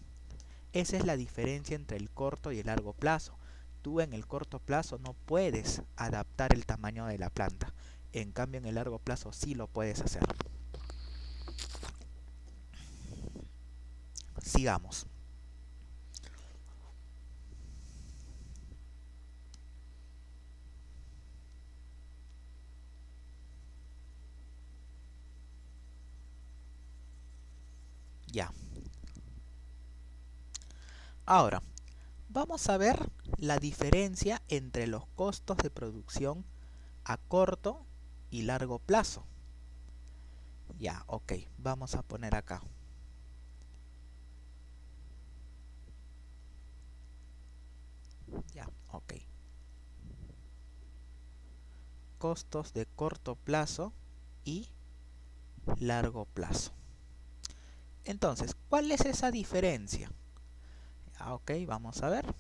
Esa es la diferencia entre el corto y el largo plazo. Tú en el corto plazo no puedes adaptar el tamaño de la planta. En cambio, en el largo plazo sí lo puedes hacer. Sigamos. Ya. Ahora, vamos a ver la diferencia entre los costos de producción a corto y largo plazo. Ya, ok. Vamos a poner acá. Ya, ok. Costos de corto plazo y largo plazo. Entonces, ¿cuál es esa diferencia? Ah, ok, vamos a ver.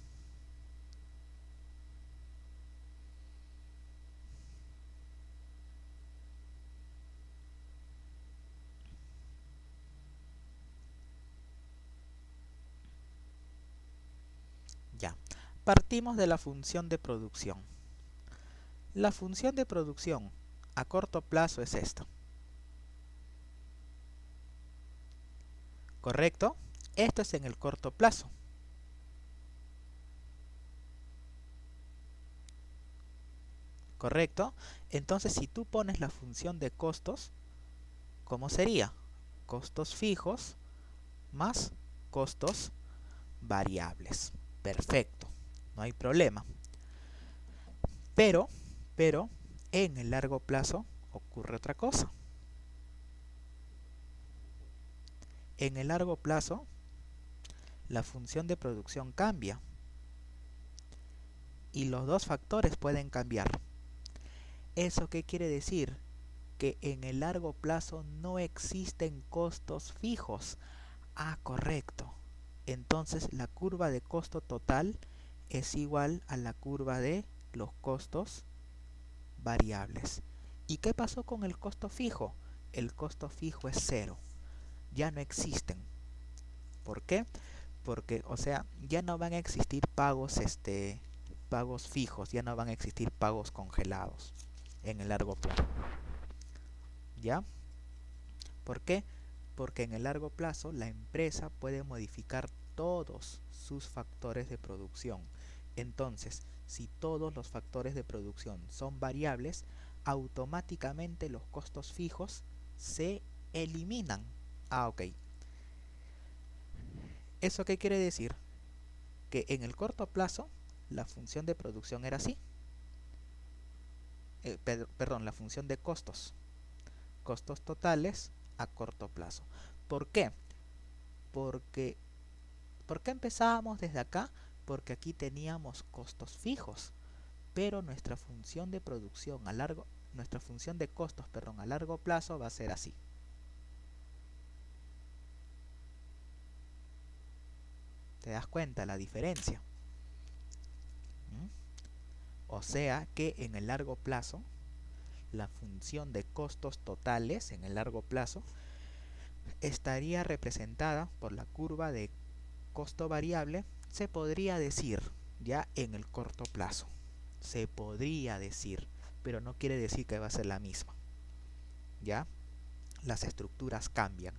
Ya, partimos de la función de producción. La función de producción a corto plazo es esta. ¿Correcto? Esto es en el corto plazo. ¿Correcto? Entonces, si tú pones la función de costos, ¿cómo sería? Costos fijos más costos variables. Perfecto, no hay problema. Pero, en el largo plazo ocurre otra cosa. En el largo plazo, la función de producción cambia. Y los dos factores pueden cambiar. ¿Eso qué quiere decir? Que en el largo plazo no existen costos fijos. Ah, correcto. Entonces la curva de costo total es igual a la curva de los costos variables. ¿Y qué pasó con el costo fijo? El costo fijo es cero. Ya no existen. ¿Por qué? Porque, o sea, ya no van a existir pagos, pagos fijos, ya no van a existir pagos congelados en el largo plazo. ¿Ya? ¿Por qué? Porque en el largo plazo la empresa puede modificar todos sus factores de producción. Entonces, si todos los factores de producción son variables, automáticamente los costos fijos se eliminan. Ah, ok. ¿Eso qué quiere decir? Que en el corto plazo la función de producción era así. Perdón, la función de costos. costos totales a corto plazo. ¿Por qué? Porque, ¿por qué empezábamos desde acá? Porque aquí teníamos costos fijos, pero nuestra función de producción nuestra función de costos, perdón, a largo plazo va a ser así. ¿Te das cuenta la diferencia? ¿Mm? O sea que en el largo plazo, la función de costos totales en el largo plazo estaría representada por la curva de costo variable, se podría decir, ya en el corto plazo. Se podría decir, pero no quiere decir que va a ser la misma. ¿Ya? Las estructuras cambian.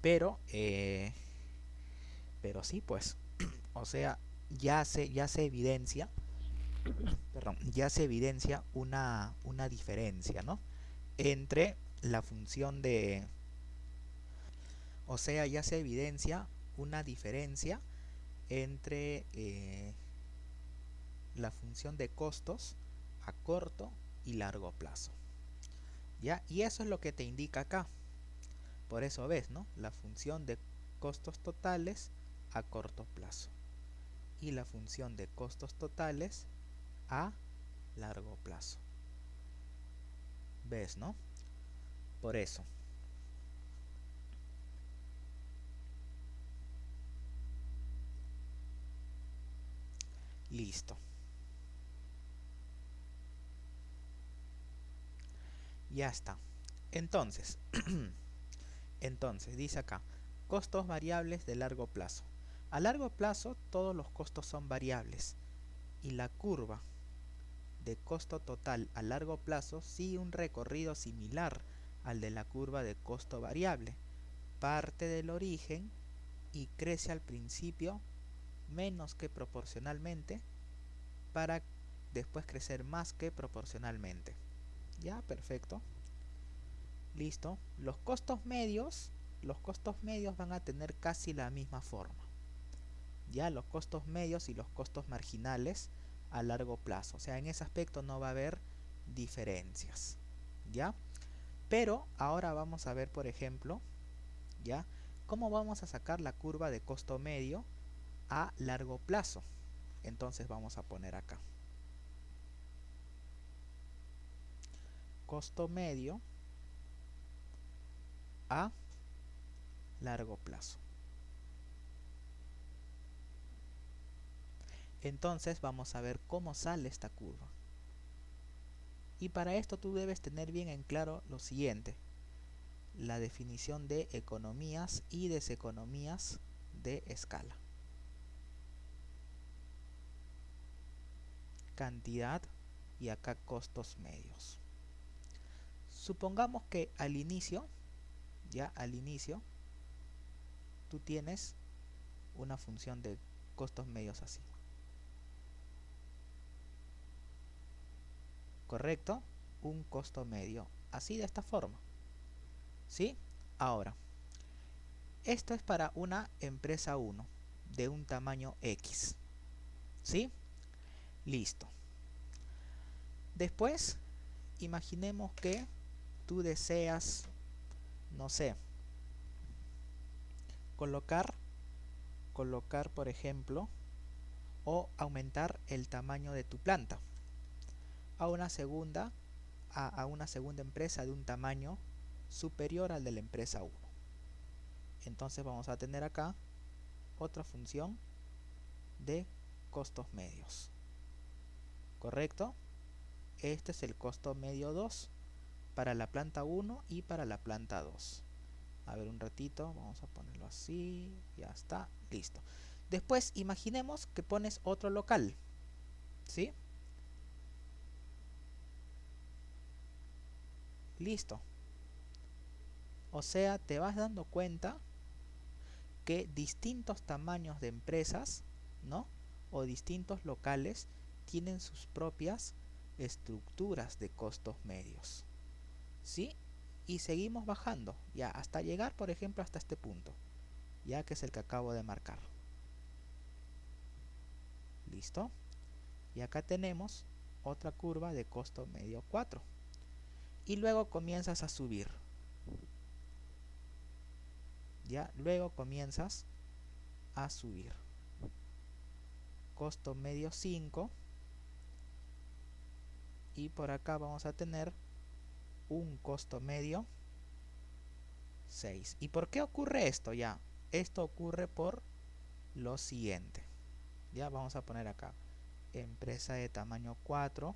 Pero sí, pues, o sea, ya se evidencia, perdón, ya se evidencia una diferencia, ¿no? Entre la función de, o sea, ya se evidencia una diferencia entre la función de costos a corto y largo plazo. ¿Ya? Y eso es lo que te indica acá. Por eso ves, ¿no? La función de costos totales a corto plazo y la función de costos totales a largo plazo. ¿Ves, no? Por eso. Listo. Ya está. Entonces, entonces dice acá, costos variables de largo plazo. A largo plazo todos los costos son variables y la curva de costo total a largo plazo sigue un recorrido similar al de la curva de costo variable. Parte del origen y crece al principio menos que proporcionalmente para después crecer más que proporcionalmente. Ya, perfecto. Listo. Los costos medios van a tener casi la misma forma. Ya, los costos medios y los costos marginales a largo plazo. O sea, en ese aspecto no va a haber diferencias. ¿Ya? Pero ahora vamos a ver, por ejemplo, ¿ya? ¿Cómo vamos a sacar la curva de costo medio a largo plazo? Entonces vamos a poner acá. Costo medio a largo plazo. Entonces vamos a ver cómo sale esta curva. Y para esto tú debes tener bien en claro lo siguiente. La definición de economías y deseconomías de escala. Cantidad y acá costos medios. Supongamos que al inicio, tú tienes una función de costos medios así. ¿Correcto? Un costo medio, así de esta forma. ¿Sí? Ahora, esto es para una empresa 1 de un tamaño X. ¿Sí? Listo. Después, imaginemos que tú deseas, no sé, colocar por ejemplo, o aumentar el tamaño de tu planta a una segunda empresa de un tamaño superior al de la empresa 1. Entonces vamos a tener acá otra función de costos medios. ¿Correcto? Este es el costo medio 2 para la planta 1 y para la planta 2. A ver un ratito, vamos a ponerlo así, ya está, listo. Después imaginemos que pones otro local, ¿sí? Listo. O sea, te vas dando cuenta que distintos tamaños de empresas, ¿no? O distintos locales tienen sus propias estructuras de costos medios, ¿sí? Y seguimos bajando, ya hasta llegar, por ejemplo, hasta este punto, ya que es el que acabo de marcar. ¿Listo? Y acá tenemos otra curva de costo medio 4. y luego comienzas a subir. Ya, luego comienzas a subir. Costo medio 5 y por acá vamos a tener un costo medio 6. ¿Y por qué ocurre esto? Ya, esto ocurre por lo siguiente. Ya vamos a poner acá empresa de tamaño 4,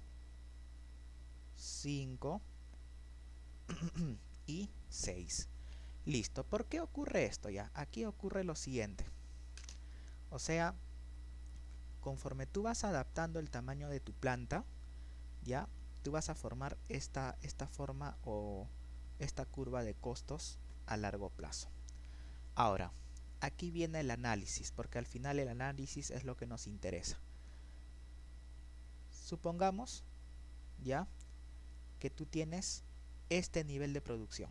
5 y 6. Listo. ¿Por qué ocurre esto? Ya, aquí ocurre lo siguiente. O sea, conforme tú vas adaptando el tamaño de tu planta, ya, tú vas a formar esta forma o esta curva de costos a largo plazo. Ahora, aquí viene el análisis, porque al final el análisis es lo que nos interesa. Supongamos, ya, que tú tienes este nivel de producción.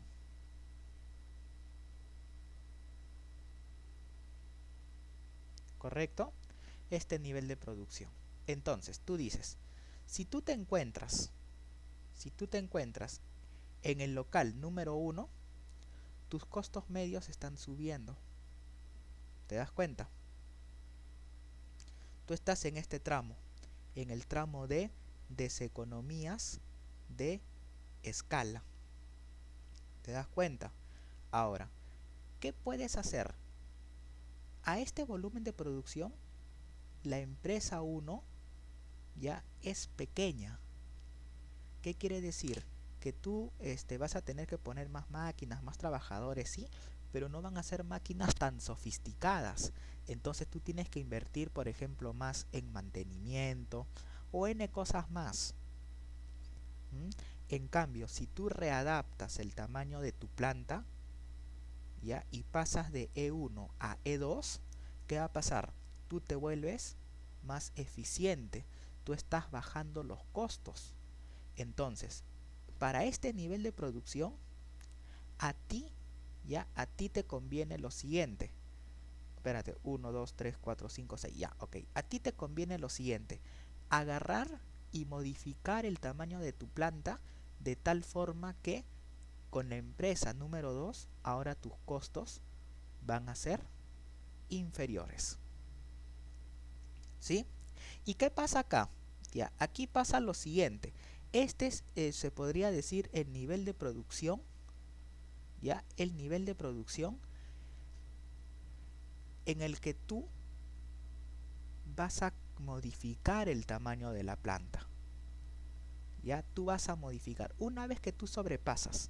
¿Correcto? Este nivel de producción. Entonces, tú dices, si tú te encuentras en el local número 1, tus costos medios están subiendo. ¿Te das cuenta? Tú estás en este tramo, en el tramo de deseconomías de escala. ¿Te das cuenta? Ahora, ¿qué puedes hacer? A este volumen de producción, la empresa 1 ya es pequeña. ¿Qué quiere decir? Que tú vas a tener que poner más máquinas, más trabajadores, sí, pero no van a ser máquinas tan sofisticadas. Entonces tú tienes que invertir, por ejemplo, más en mantenimiento o en cosas más. En cambio, si tú readaptas el tamaño de tu planta, ¿ya? Y pasas de E1 a E2, ¿qué va a pasar? Tú te vuelves más eficiente, tú estás bajando los costos. Entonces, para este nivel de producción, a ti te conviene lo siguiente. Espérate, 1, 2, 3, 4, 5, 6, ya, ok. A ti te conviene lo siguiente. Agarrar y modificar el tamaño de tu planta de tal forma que con la empresa número 2, ahora tus costos van a ser inferiores. ¿Sí? ¿Y qué pasa acá? Ya, aquí pasa lo siguiente. Este es, se podría decir, el nivel de producción. Ya, el nivel de producción en el que tú vas a modificar el tamaño de la planta. Ya, tú vas a modificar. Una vez que tú sobrepasas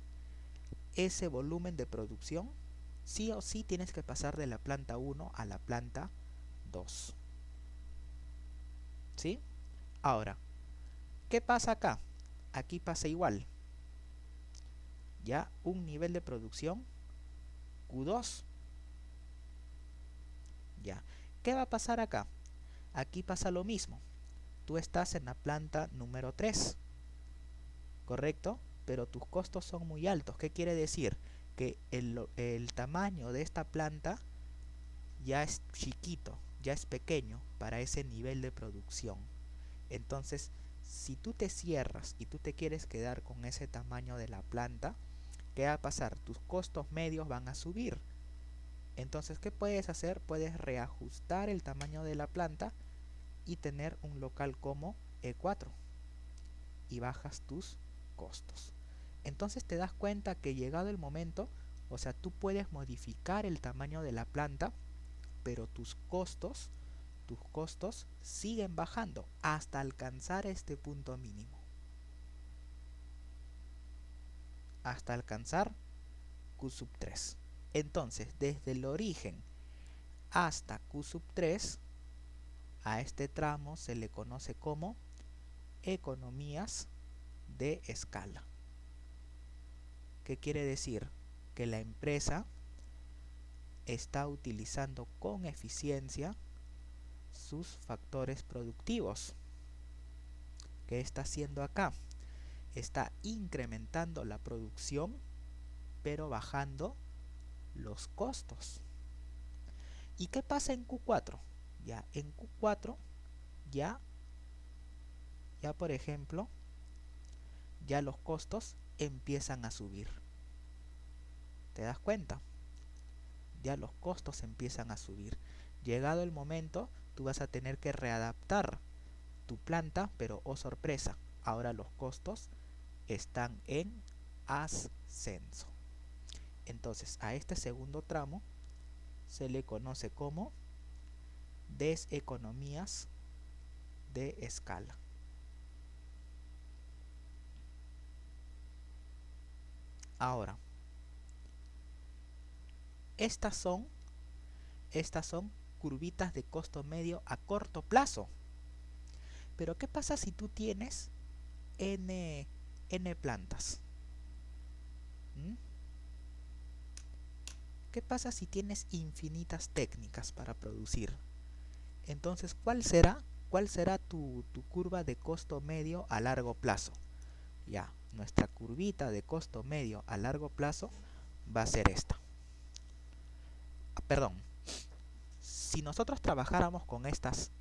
ese volumen de producción, sí o sí tienes que pasar de la planta 1 a la planta 2. ¿Sí? Ahora, ¿qué pasa acá? Aquí pasa igual. Ya, un nivel de producción Q2. Ya, ¿qué va a pasar acá? Aquí pasa lo mismo. Tú estás en la planta número 3, ¿correcto? Pero tus costos son muy altos. ¿Qué quiere decir? Que el tamaño de esta planta ya es chiquito, ya es pequeño para ese nivel de producción. Entonces, si tú te cierras y tú te quieres quedar con ese tamaño de la planta, ¿qué va a pasar? Tus costos medios van a subir. Entonces, ¿qué puedes hacer? Puedes reajustar el tamaño de la planta y tener un local como E4 y bajas tus costos. Entonces te das cuenta que llegado el momento, o sea, tú puedes modificar el tamaño de la planta, pero tus costos siguen bajando hasta alcanzar este punto mínimo. Hasta alcanzar Q sub 3. Entonces, desde el origen hasta Q sub 3, a este tramo se le conoce como economías de escala. ¿Qué quiere decir? Que la empresa está utilizando con eficiencia sus factores productivos. ¿Qué está haciendo acá? Está incrementando la producción, pero bajando los costos. ¿Y qué pasa en Q4? Ya en Q4, ya por ejemplo, ya los costos empiezan a subir. ¿Te das cuenta? Ya los costos empiezan a subir. Llegado el momento, tú vas a tener que readaptar tu planta, pero oh sorpresa, ahora los costos están en ascenso. Entonces a este segundo tramo se le conoce como deseconomías de escala. Ahora, estas son curvitas de costo medio a corto plazo. Pero ¿qué pasa si tú tienes n plantas? ¿Qué pasa si tienes infinitas técnicas para producir? Entonces, ¿cuál será tu curva de costo medio a largo plazo? Ya, nuestra curvita de costo medio a largo plazo va a ser esta. Perdón, si nosotros trabajáramos con estas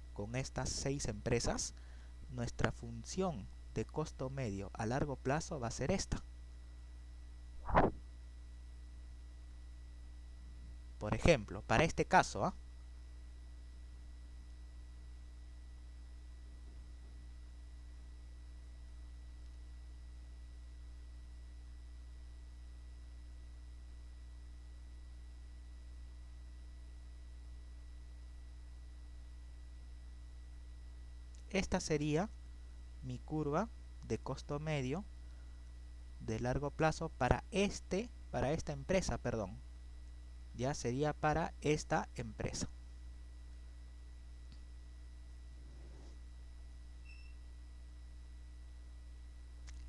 6 empresas, nuestra función de costo medio a largo plazo va a ser esta. Por ejemplo, para este caso, esta sería mi curva de costo medio de largo plazo para esta empresa, perdón. Ya sería para esta empresa.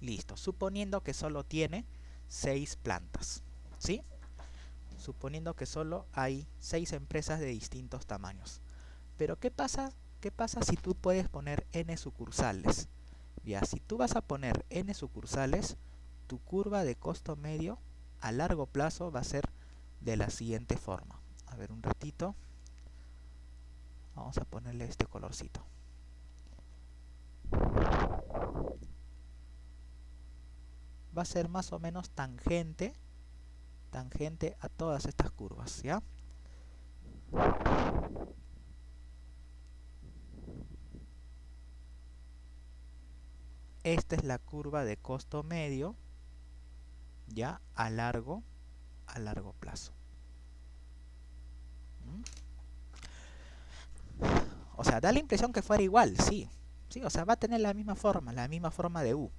Listo, suponiendo que solo tiene 6 plantas, ¿sí? Suponiendo que solo hay 6 empresas de distintos tamaños. Pero ¿qué pasa si tú puedes poner n sucursales? Ya, si tú vas a poner n sucursales, tu curva de costo medio a largo plazo va a ser de la siguiente forma. A ver, un ratito. Vamos a ponerle este colorcito. Va a ser más o menos tangente a todas estas curvas, ¿ya? Esta es la curva de costo medio, ya a largo plazo. O sea, da la impresión que fuera igual, sí, o sea, va a tener la misma forma de U.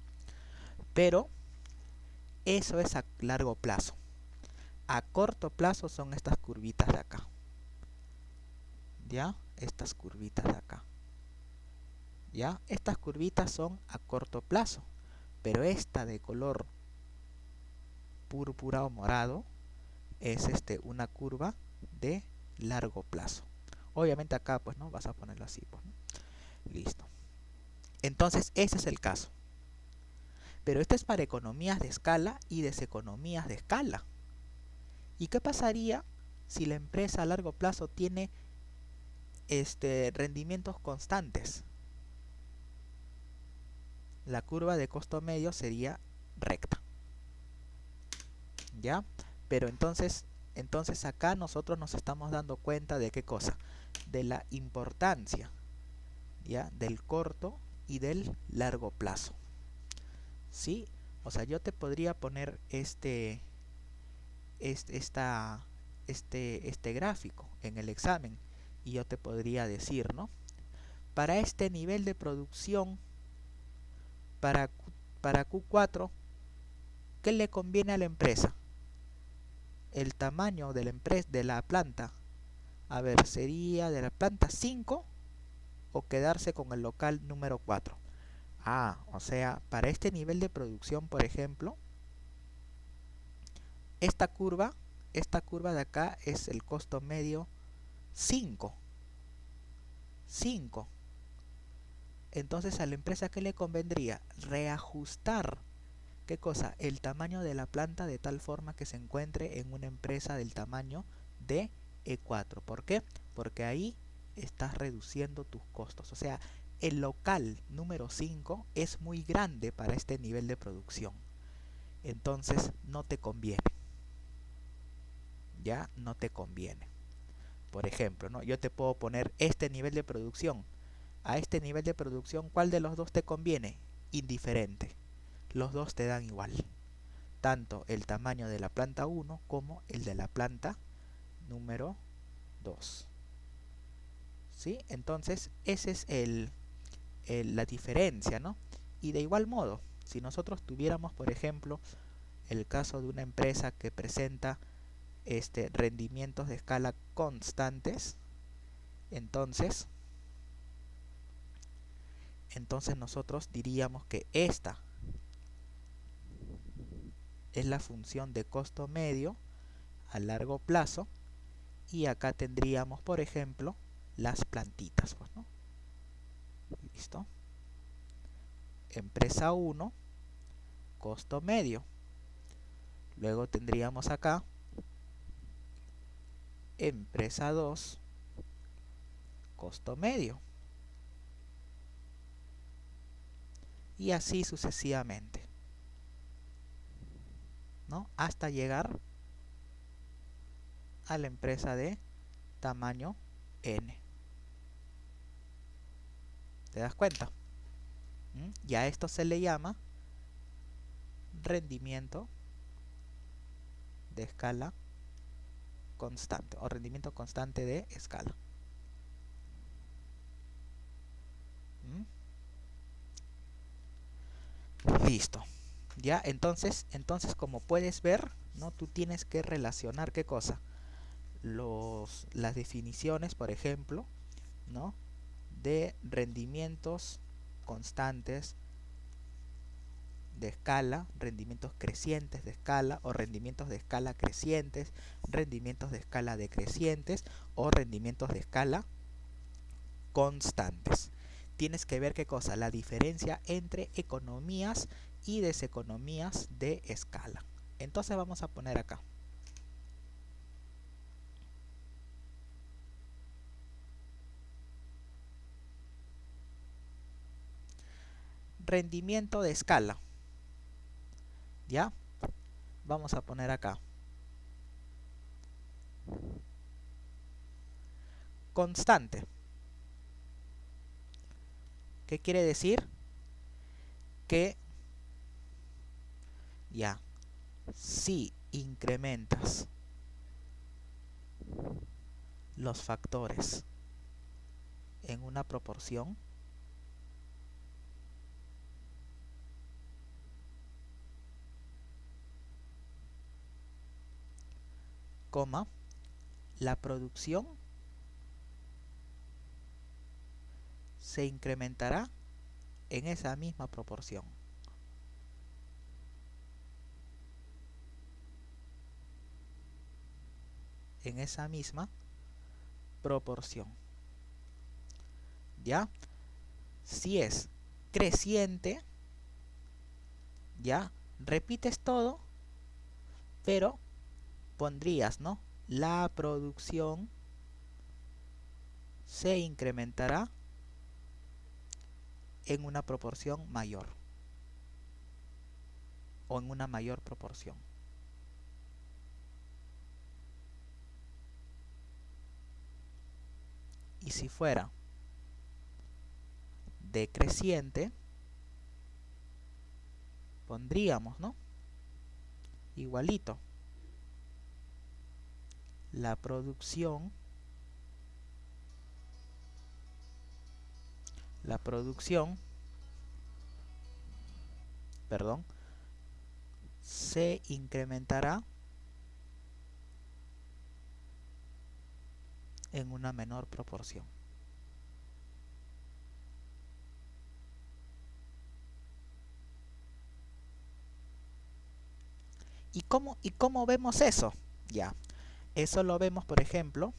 Pero eso es a largo plazo. A corto plazo son estas curvitas de acá. ¿Ya? Estas curvitas de acá. ¿Ya? Estas curvitas son a corto plazo. Pero esta de color púrpura o morado es una curva de largo plazo. Obviamente acá pues no vas a ponerlo así, pues, ¿no? Listo. Entonces ese es el caso. Pero esto es para economías de escala y deseconomías de escala. ¿Y qué pasaría si la empresa a largo plazo tiene rendimientos constantes? La curva de costo medio sería recta. ¿Ya? Pero entonces acá nosotros nos estamos dando cuenta de qué cosa, de la importancia, ¿ya? Del corto y del largo plazo. ¿Sí? O sea, yo te podría poner este gráfico en el examen y yo te podría decir, ¿no? Para este nivel de producción, para Q4, ¿qué le conviene a la empresa? El tamaño de la planta, a ver, sería de la planta 5 o quedarse con el local número 4. O sea, para este nivel de producción, por ejemplo, esta curva de acá es el costo medio 5. Entonces a la empresa, ¿qué le convendría? Reajustar, ¿qué cosa? El tamaño de la planta de tal forma que se encuentre en una empresa del tamaño de E4. ¿Por qué? Porque ahí estás reduciendo tus costos. O sea, el local número 5 es muy grande para este nivel de producción. entonces no te conviene. Ya no te conviene. Por ejemplo, ¿no? Yo te puedo poner este nivel de producción. A este nivel de producción, ¿cuál de los dos te conviene? Indiferente. Los dos te dan igual. Tanto el tamaño de la planta 1 como el de la planta número 2. ¿Sí? Entonces, esa es la diferencia, ¿no? Y de igual modo, si nosotros tuviéramos, por ejemplo, el caso de una empresa que presenta rendimientos de escala constantes, entonces nosotros diríamos que esta es la función de costo medio a largo plazo, y acá tendríamos, por ejemplo, las plantitas, pues, ¿no? Listo. Empresa 1, costo medio. Luego tendríamos acá empresa 2, costo medio. Y así sucesivamente, ¿no? Hasta llegar a la empresa de tamaño N. ¿Te das cuenta? Y a esto se le llama rendimiento de escala constante o rendimiento constante de escala. Listo. Ya, entonces como puedes ver, ¿no? Tú tienes que relacionar ¿qué cosa? Las definiciones, por ejemplo, ¿no? De rendimientos constantes de escala, rendimientos crecientes de escala, o rendimientos de escala crecientes, rendimientos de escala decrecientes, o rendimientos de escala constantes. Tienes que ver qué cosa, la diferencia entre economías y deseconomías de escala. Entonces vamos a poner acá. Rendimiento de escala. ¿Ya? Vamos a poner acá. Constante. ¿Qué quiere decir? Que ya, si incrementas los factores en una proporción, coma, la producción se incrementará en esa misma proporción. En esa misma proporción. ¿Ya? Si es creciente, ya, repites todo, pero pondrías, ¿no? La producción se incrementará en una proporción mayor, o en una mayor proporción. Y si fuera decreciente, pondríamos, ¿no? Igualito. La producción perdón, se incrementará en una menor proporción. ¿Y cómo vemos eso? Ya, eso lo vemos, por ejemplo,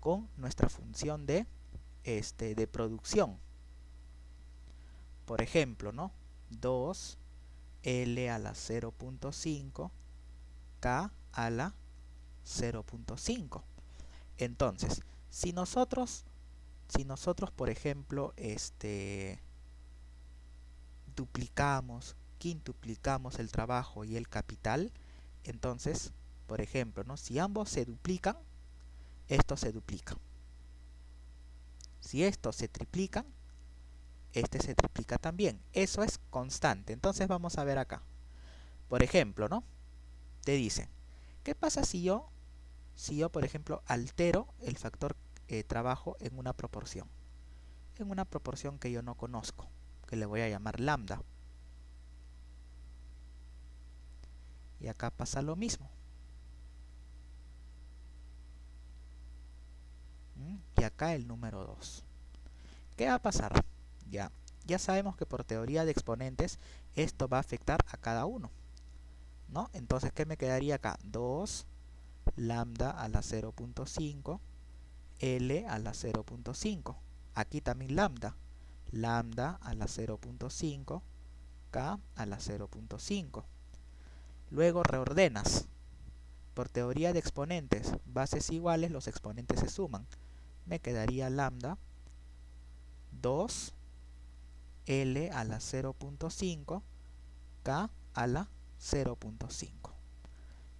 con nuestra función de producción. Por ejemplo, ¿no? 2L a la 0.5 K a la 0.5. Entonces, si nosotros, por ejemplo, duplicamos quintuplicamos el trabajo y el capital, entonces, por ejemplo, ¿no? Si ambos se duplican, esto se duplica. Si estos se triplican, este se triplica también. Eso es constante. Entonces vamos a ver acá. Por ejemplo, ¿no? Te dice, ¿qué pasa si yo, por ejemplo, altero el factor trabajo en una proporción? En una proporción que yo no conozco, que le voy a llamar lambda. Y acá pasa lo mismo. Y acá el número 2. ¿Qué va a pasar? Ya sabemos que por teoría de exponentes esto va a afectar a cada uno, ¿no? Entonces, ¿qué me quedaría acá? 2 lambda a la 0.5 L a la 0.5. Aquí también lambda a la 0.5 K a la 0.5. Luego reordenas. Por teoría de exponentes, bases iguales, los exponentes se suman. Me quedaría lambda 2 L a la 0.5 K a la 0.5.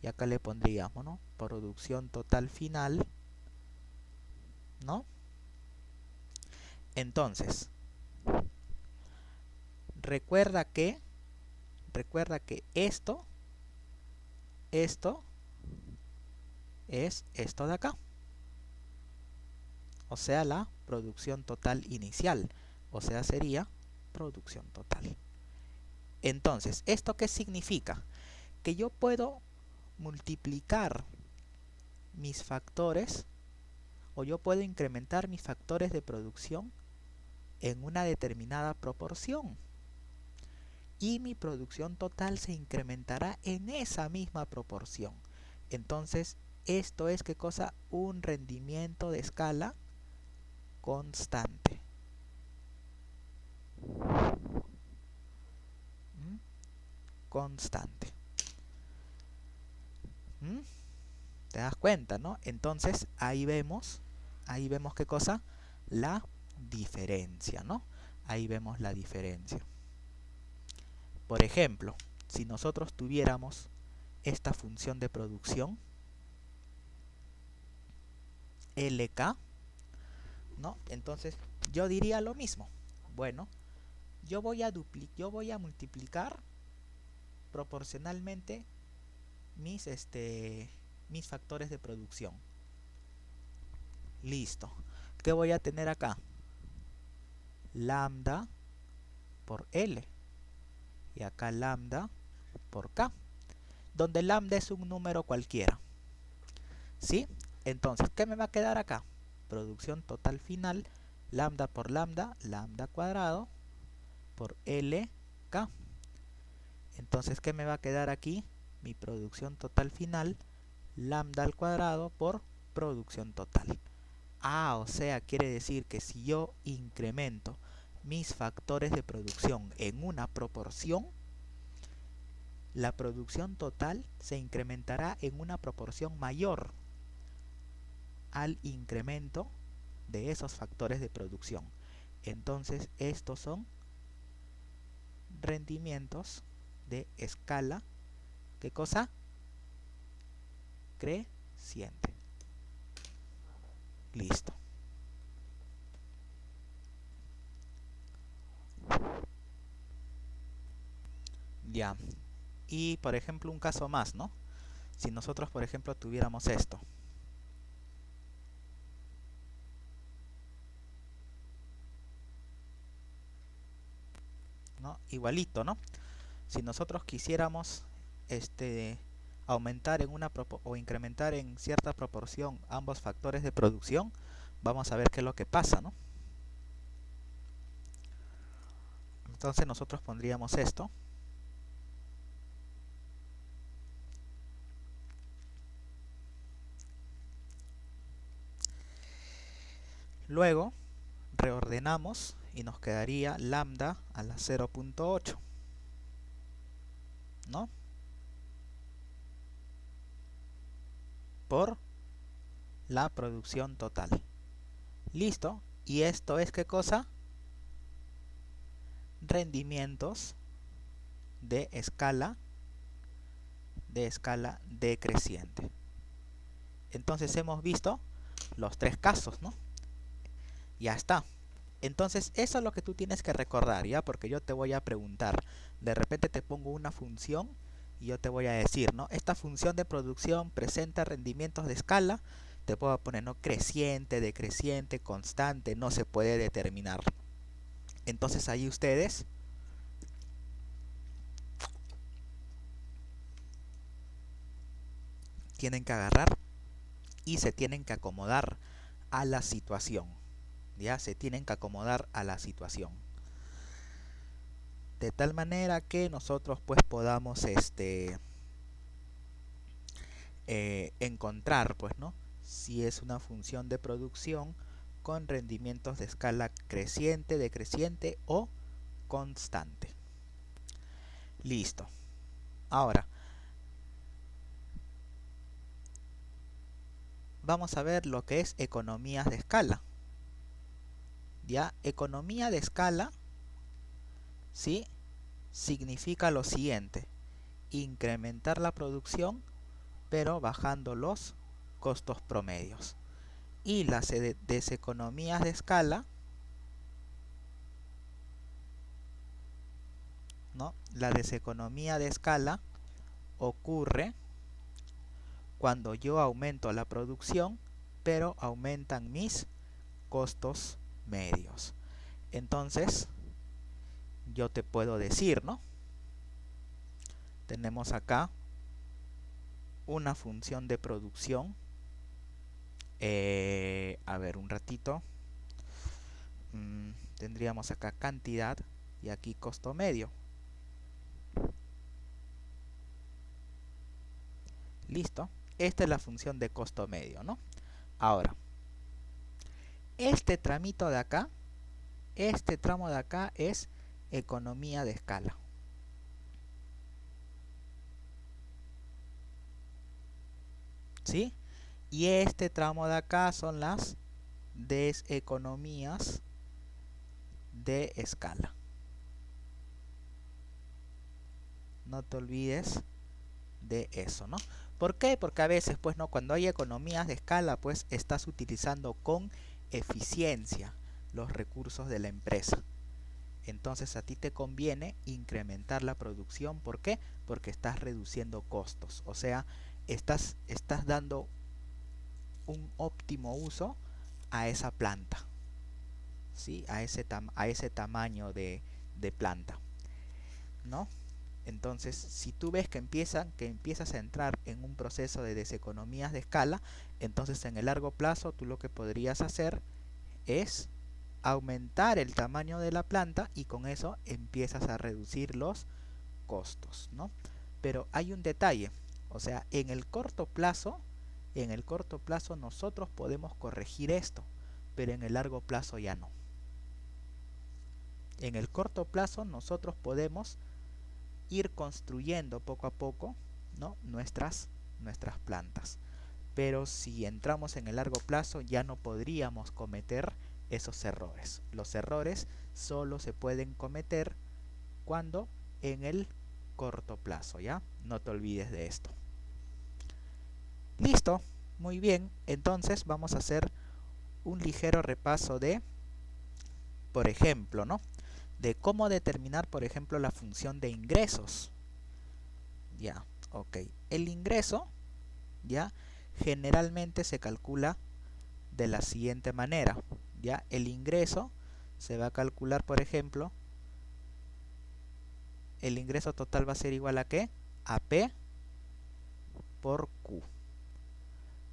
Y acá le pondríamos, ¿no? Producción total final, ¿no? Entonces, recuerda que esto es esto de acá. O sea, la producción total inicial. O sea, sería producción total. Entonces, ¿esto qué significa? Que yo puedo multiplicar mis factores, o yo puedo incrementar mis factores de producción en una determinada proporción. Y mi producción total se incrementará en esa misma proporción. Entonces, esto es, ¿qué cosa? Un rendimiento de escala constante. Constante. ¿Te das cuenta, no? Entonces, ahí vemos ¿qué cosa? La diferencia, ¿no? Ahí vemos la diferencia. Por ejemplo, si nosotros tuviéramos esta función de producción, LK, ¿no? Entonces, yo diría lo mismo. Bueno, yo voy a multiplicar proporcionalmente mis factores de producción. Listo. ¿Qué voy a tener acá? Lambda por L. Y acá lambda por K. Donde lambda es un número cualquiera. ¿Sí? Entonces, ¿qué me va a quedar acá? Producción total final, lambda por lambda, lambda cuadrado por LK. Entonces, ¿qué me va a quedar aquí? Mi producción total final, lambda al cuadrado por producción total. O sea, quiere decir que si yo incremento mis factores de producción en una proporción, la producción total se incrementará en una proporción mayor al incremento de esos factores de producción. Entonces, estos son rendimientos de escala, ¿qué cosa? Creciente. Listo. Ya. Y por ejemplo, un caso más, ¿no? Si nosotros, por ejemplo, tuviéramos esto. ¿No? Igualito, ¿no? Si nosotros quisiéramos aumentar en o incrementar en cierta proporción ambos factores de producción, vamos a ver qué es lo que pasa, ¿no? Entonces nosotros pondríamos esto. Luego reordenamos y nos quedaría lambda a la 0.8, ¿no? Por la producción total. Listo. ¿Y esto es qué cosa? Rendimientos de escala decreciente. Entonces hemos visto los tres casos, ¿no? Ya está. Entonces eso es lo que tú tienes que recordar, ¿ya? Porque yo te voy a preguntar, de repente te pongo una función y yo te voy a decir, ¿no? Esta función de producción presenta rendimientos de escala, te puedo poner, ¿no? Creciente, decreciente, constante, no se puede determinar. Entonces ahí ustedes tienen que agarrar y se tienen que acomodar a la situación. Ya se tienen que acomodar a la situación. De tal manera que nosotros pues podamos encontrar pues, ¿no? Si es una función de producción con rendimientos de escala creciente, decreciente o constante. Listo. Ahora vamos a ver lo que es economías de escala. Ya, economía de escala, ¿sí? Significa lo siguiente: incrementar la producción pero bajando los costos promedios. Y las deseconomías de escala, ¿no? La deseconomía de escala ocurre cuando yo aumento la producción pero aumentan mis costos medios. Entonces yo te puedo decir, ¿no? Tenemos acá una función de producción. A ver, un ratito. Tendríamos acá cantidad y aquí costo medio. Listo. Esta es la función de costo medio, ¿no? Ahora, este tramito de acá, este tramo de acá es economía de escala. ¿Sí? Y este tramo de acá son las deseconomías de escala. No te olvides de eso, ¿no? ¿Por qué? Porque a veces, pues, ¿no? Cuando hay economías de escala, pues, estás utilizando con eficiencia los recursos de la empresa. Entonces a ti te conviene incrementar la producción. ¿Por qué? Porque estás reduciendo costos. O sea, estás dando un óptimo uso a esa planta, ¿sí? A ese tamaño de planta, ¿no? Entonces, si tú ves que empiezas a entrar en un proceso de deseconomías de escala, entonces en el largo plazo tú lo que podrías hacer es aumentar el tamaño de la planta y con eso empiezas a reducir los costos, ¿no? Pero hay un detalle, o sea, en el corto plazo nosotros podemos corregir esto, pero en el largo plazo ya no. En el corto plazo nosotros podemos ir construyendo poco a poco, ¿no? nuestras plantas. Pero si entramos en el largo plazo ya no podríamos cometer esos errores. Los errores solo se pueden cometer cuando en el corto plazo, ¿ya? No te olvides de esto. Listo, muy bien. Entonces vamos a hacer un ligero repaso de, por ejemplo, ¿no? De cómo determinar, por ejemplo, la función de ingresos. Ya, ok. El ingreso, ya, generalmente se calcula de la siguiente manera. Ya, el ingreso se va a calcular, por ejemplo, el ingreso total va a ser igual a ¿qué? A P por Q.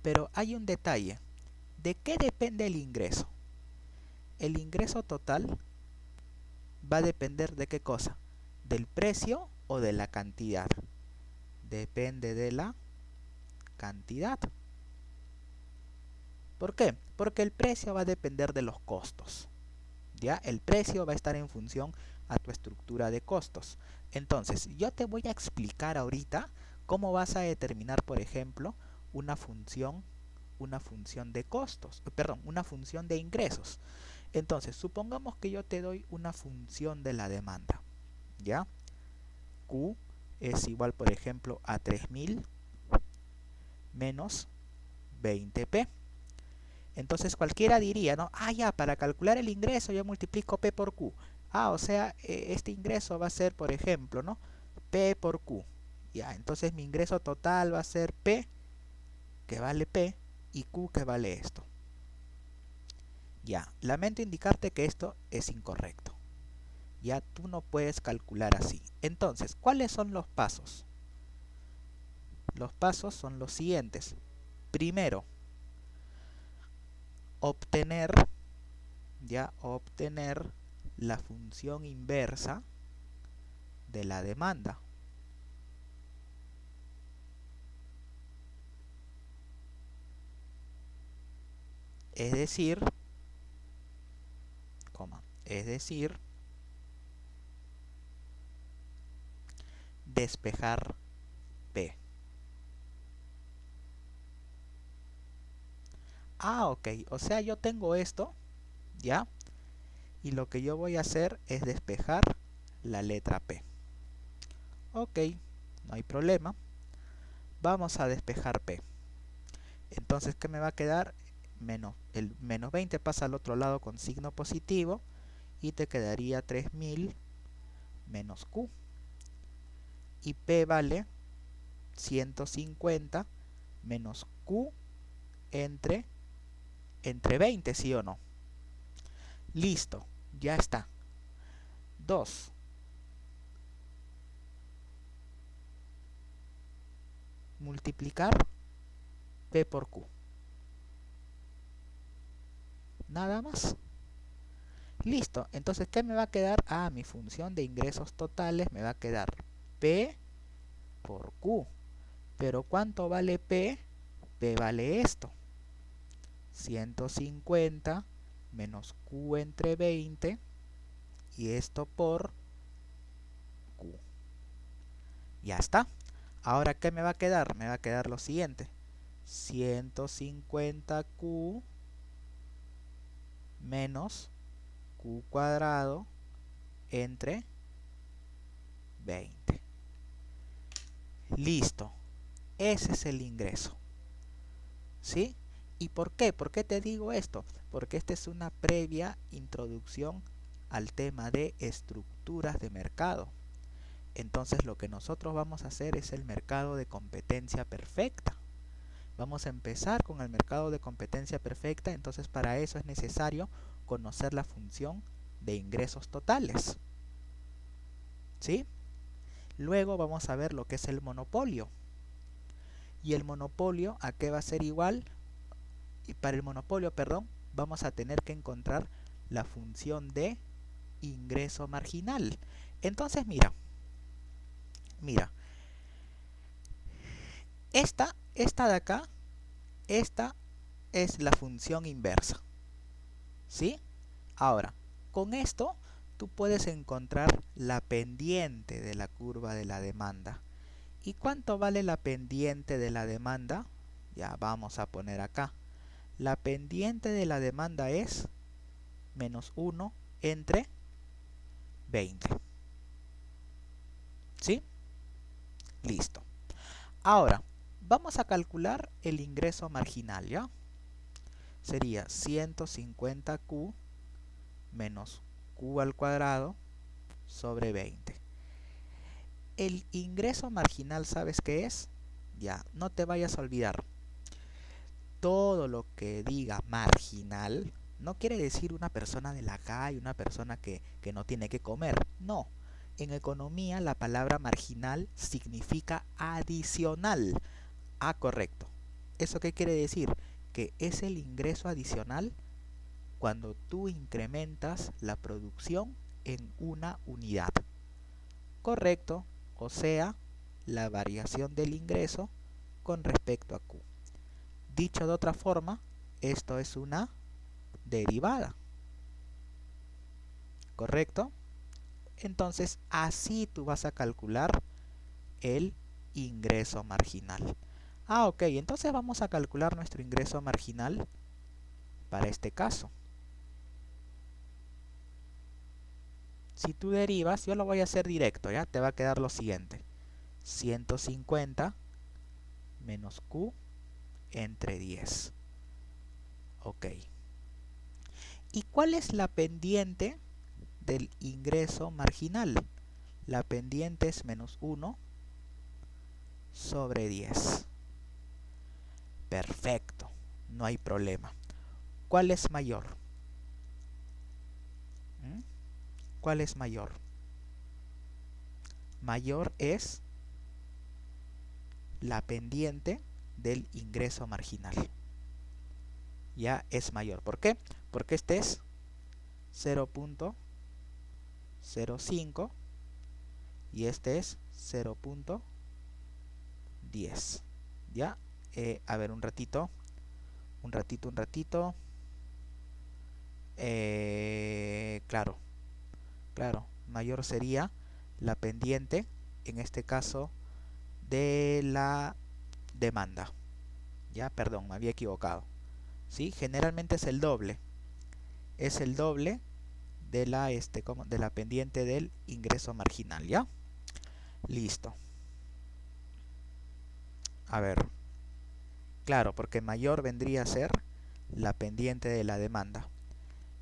Pero hay un detalle. ¿De qué depende el ingreso? El ingreso total va a depender de qué cosa, del precio o de la cantidad. Depende de la cantidad. ¿Por qué? Porque el precio va a depender de los costos. ¿Ya? El precio va a estar en función a tu estructura de costos. Entonces, yo te voy a explicar ahorita cómo vas a determinar, por ejemplo, una función de costos, perdón, una función de ingresos. Entonces, supongamos que yo te doy una función de la demanda, ¿ya? Q es igual, por ejemplo, a 3000 menos 20P. Entonces cualquiera diría, ¿no? Ah, ya, para calcular el ingreso yo multiplico P por Q. Ah, o sea, este ingreso va a ser, por ejemplo, ¿no? P por Q. Ya, entonces mi ingreso total va a ser P, que vale P, y Q, que vale esto. Ya, lamento indicarte que esto es incorrecto. Ya, tú no puedes calcular así. Entonces, ¿cuáles son los pasos? Los pasos son los siguientes. Primero, obtener la función inversa de la demanda. Es decir, despejar P. Ah, ok, o sea, yo tengo esto, ¿ya? Y lo que yo voy a hacer es despejar la letra P. Ok, no hay problema. Vamos a despejar P. Entonces, ¿qué me va a quedar? El menos 20 pasa al otro lado con signo positivo y te quedaría 3000 menos Q. Y P vale 150 menos Q entre 20, ¿sí o no? Listo, ya está. 2. Multiplicar P por Q. Nada más. Listo, entonces ¿qué me va a quedar? Ah, mi función de ingresos totales me va a quedar P por Q. Pero ¿cuánto vale P? P vale esto. 150 menos Q entre 20 y esto por Q. Ya está. Ahora, ¿qué me va a quedar? Me va a quedar lo siguiente. 150Q menos Q cuadrado entre 20. Listo. Ese es el ingreso. ¿Sí? ¿Y por qué? ¿Por qué te digo esto? Porque esta es una previa introducción al tema de estructuras de mercado. Entonces lo que nosotros vamos a hacer es el mercado de competencia perfecta. Vamos a empezar con el mercado de competencia perfecta, entonces para eso es necesario conocer la función de ingresos totales. ¿Sí? Luego vamos a ver lo que es el monopolio. Y el monopolio, ¿a qué va a ser igual? Y para el monopolio, perdón, vamos a tener que encontrar la función de ingreso marginal. Entonces, mira, esta de acá, esta es la función inversa. ¿Sí? Ahora, con esto tú puedes encontrar la pendiente de la curva de la demanda. ¿Y cuánto vale la pendiente de la demanda? Ya vamos a poner acá. La pendiente de la demanda es menos 1 entre 20. ¿Sí? Listo. Ahora, vamos a calcular el ingreso marginal, ¿ya? Sería 150Q menos Q al cuadrado sobre 20. El ingreso marginal, ¿sabes qué es? Ya, no te vayas a olvidar. Todo lo que diga marginal no quiere decir una persona de la calle, una persona que no tiene que comer. No. En economía la palabra marginal significa adicional. Ah, correcto. ¿Eso qué quiere decir? Que es el ingreso adicional cuando tú incrementas la producción en una unidad. Correcto, o sea, la variación del ingreso con respecto a Q. Dicho de otra forma, esto es una derivada. ¿Correcto? Entonces, así tú vas a calcular el ingreso marginal. Ah, ok, entonces vamos a calcular nuestro ingreso marginal para este caso. si tú derivas, yo lo voy a hacer directo, ¿ya? Te va a quedar lo siguiente. 150 menos Q entre 10. Ok. ¿Y cuál es la pendiente del ingreso marginal? La pendiente es menos 1 sobre 10. Perfecto, no hay problema. ¿Cuál es mayor? ¿Mm? ¿Cuál es mayor? Mayor es la pendiente del ingreso marginal. Ya es mayor. ¿Por qué? Porque este es 0.05 y este es 0.10. ¿Ya? A ver, un ratito. Claro, mayor sería la pendiente, en este caso, de la demanda. Ya, perdón, me había equivocado. ¿Sí? Generalmente es el doble. Es el doble de la pendiente del ingreso marginal, ¿ya? Listo. A ver. Claro, porque mayor vendría a ser la pendiente de la demanda.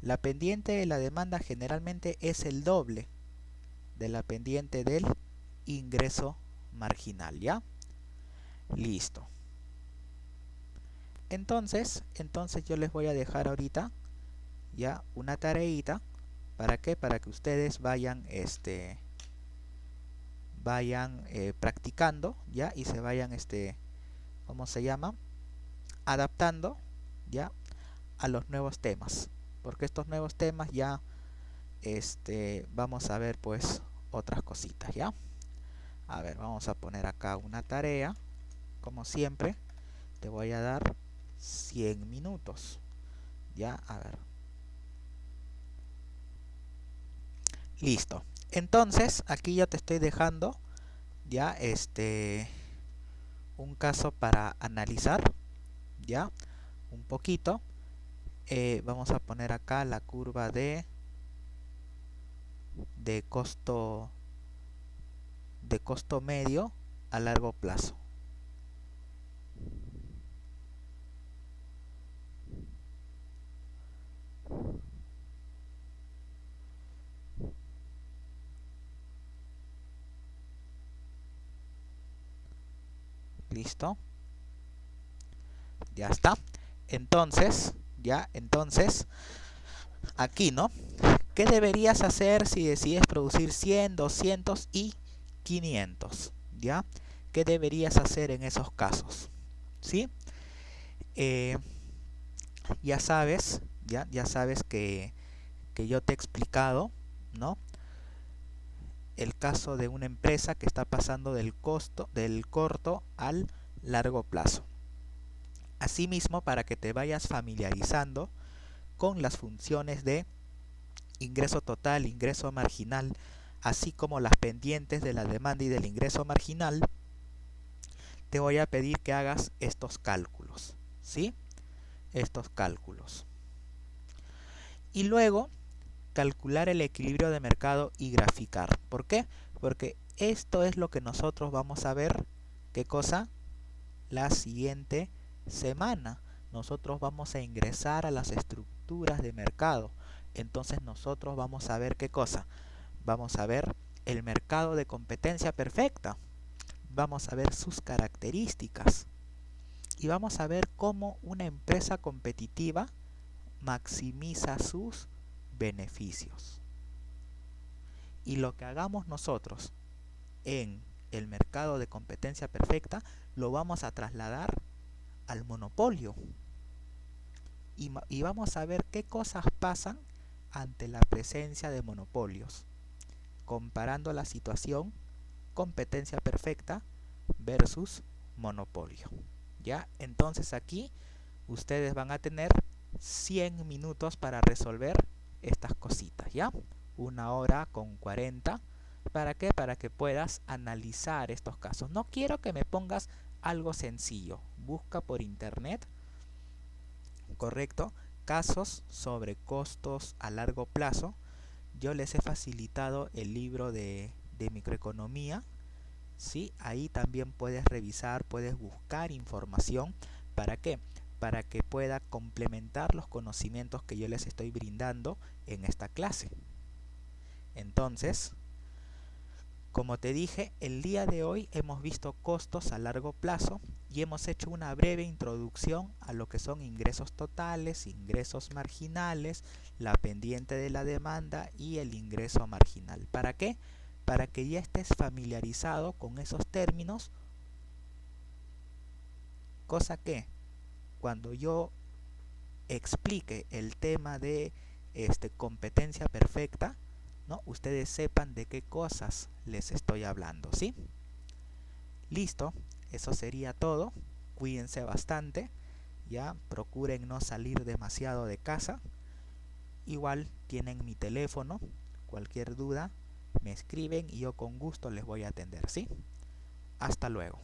La pendiente de la demanda generalmente es el doble de la pendiente del ingreso marginal, ¿ya? Listo. Entonces yo les voy a dejar ahorita ya una tareita. ¿Para qué? Para que ustedes vayan practicando, ¿ya? Y se vayan ¿cómo se llama? Adaptando, ¿ya? A los nuevos temas. Porque estos nuevos temas ya vamos a ver pues otras cositas, ¿ya? A ver, vamos a poner acá una tarea. Como siempre, te voy a dar 100 minutos. Ya, a ver. Listo. Entonces, aquí yo te estoy dejando ya un caso para analizar, ya, un poquito. Vamos a poner acá la curva de costo medio a largo plazo. Listo. Ya está. Entonces, aquí, ¿no? ¿Qué deberías hacer si decides producir 100, 200 y 500? ¿Ya? ¿Qué deberías hacer en esos casos? ¿Sí? Ya sabes, ya sabes que yo te he explicado, ¿no? El caso de una empresa que está pasando del corto al largo plazo. Asimismo, para que te vayas familiarizando con las funciones de ingreso total, ingreso marginal, así como las pendientes de la demanda y del ingreso marginal, te voy a pedir que hagas estos cálculos, ¿sí? Estos cálculos. Y luego, calcular el equilibrio de mercado y graficar. ¿Por qué? Porque esto es lo que nosotros vamos a ver, ¿qué cosa? La siguiente semana. Nosotros vamos a ingresar a las estructuras de mercado. Entonces nosotros vamos a ver ¿qué cosa? Vamos a ver el mercado de competencia perfecta. Vamos a ver sus características. Y vamos a ver cómo una empresa competitiva maximiza sus beneficios. Y lo que hagamos nosotros en el mercado de competencia perfecta lo vamos a trasladar al monopolio. Y vamos a ver qué cosas pasan ante la presencia de monopolios, comparando la situación competencia perfecta versus monopolio. ¿Ya? Entonces aquí ustedes van a tener 100 minutos para resolver estas cositas, ¿ya? 1 hora con 40. ¿Para qué? Para que puedas analizar estos casos. No quiero que me pongas algo sencillo. Busca por internet, ¿correcto? Casos sobre costos a largo plazo, yo les he facilitado el libro de microeconomía, ¿sí? Ahí también puedes revisar, puedes buscar información. ¿Para qué? Para que pueda complementar los conocimientos que yo les estoy brindando en esta clase. Entonces, como te dije, el día de hoy hemos visto costos a largo plazo y hemos hecho una breve introducción a lo que son ingresos totales, ingresos marginales, la pendiente de la demanda y el ingreso marginal. ¿Para qué? Para que ya estés familiarizado con esos términos, cosa que cuando yo explique el tema de competencia perfecta, ¿no? Ustedes sepan de qué cosas les estoy hablando, ¿sí? Listo, eso sería todo. Cuídense bastante, ya procuren no salir demasiado de casa. Igual tienen mi teléfono, cualquier duda me escriben y yo con gusto les voy a atender, ¿sí? Hasta luego.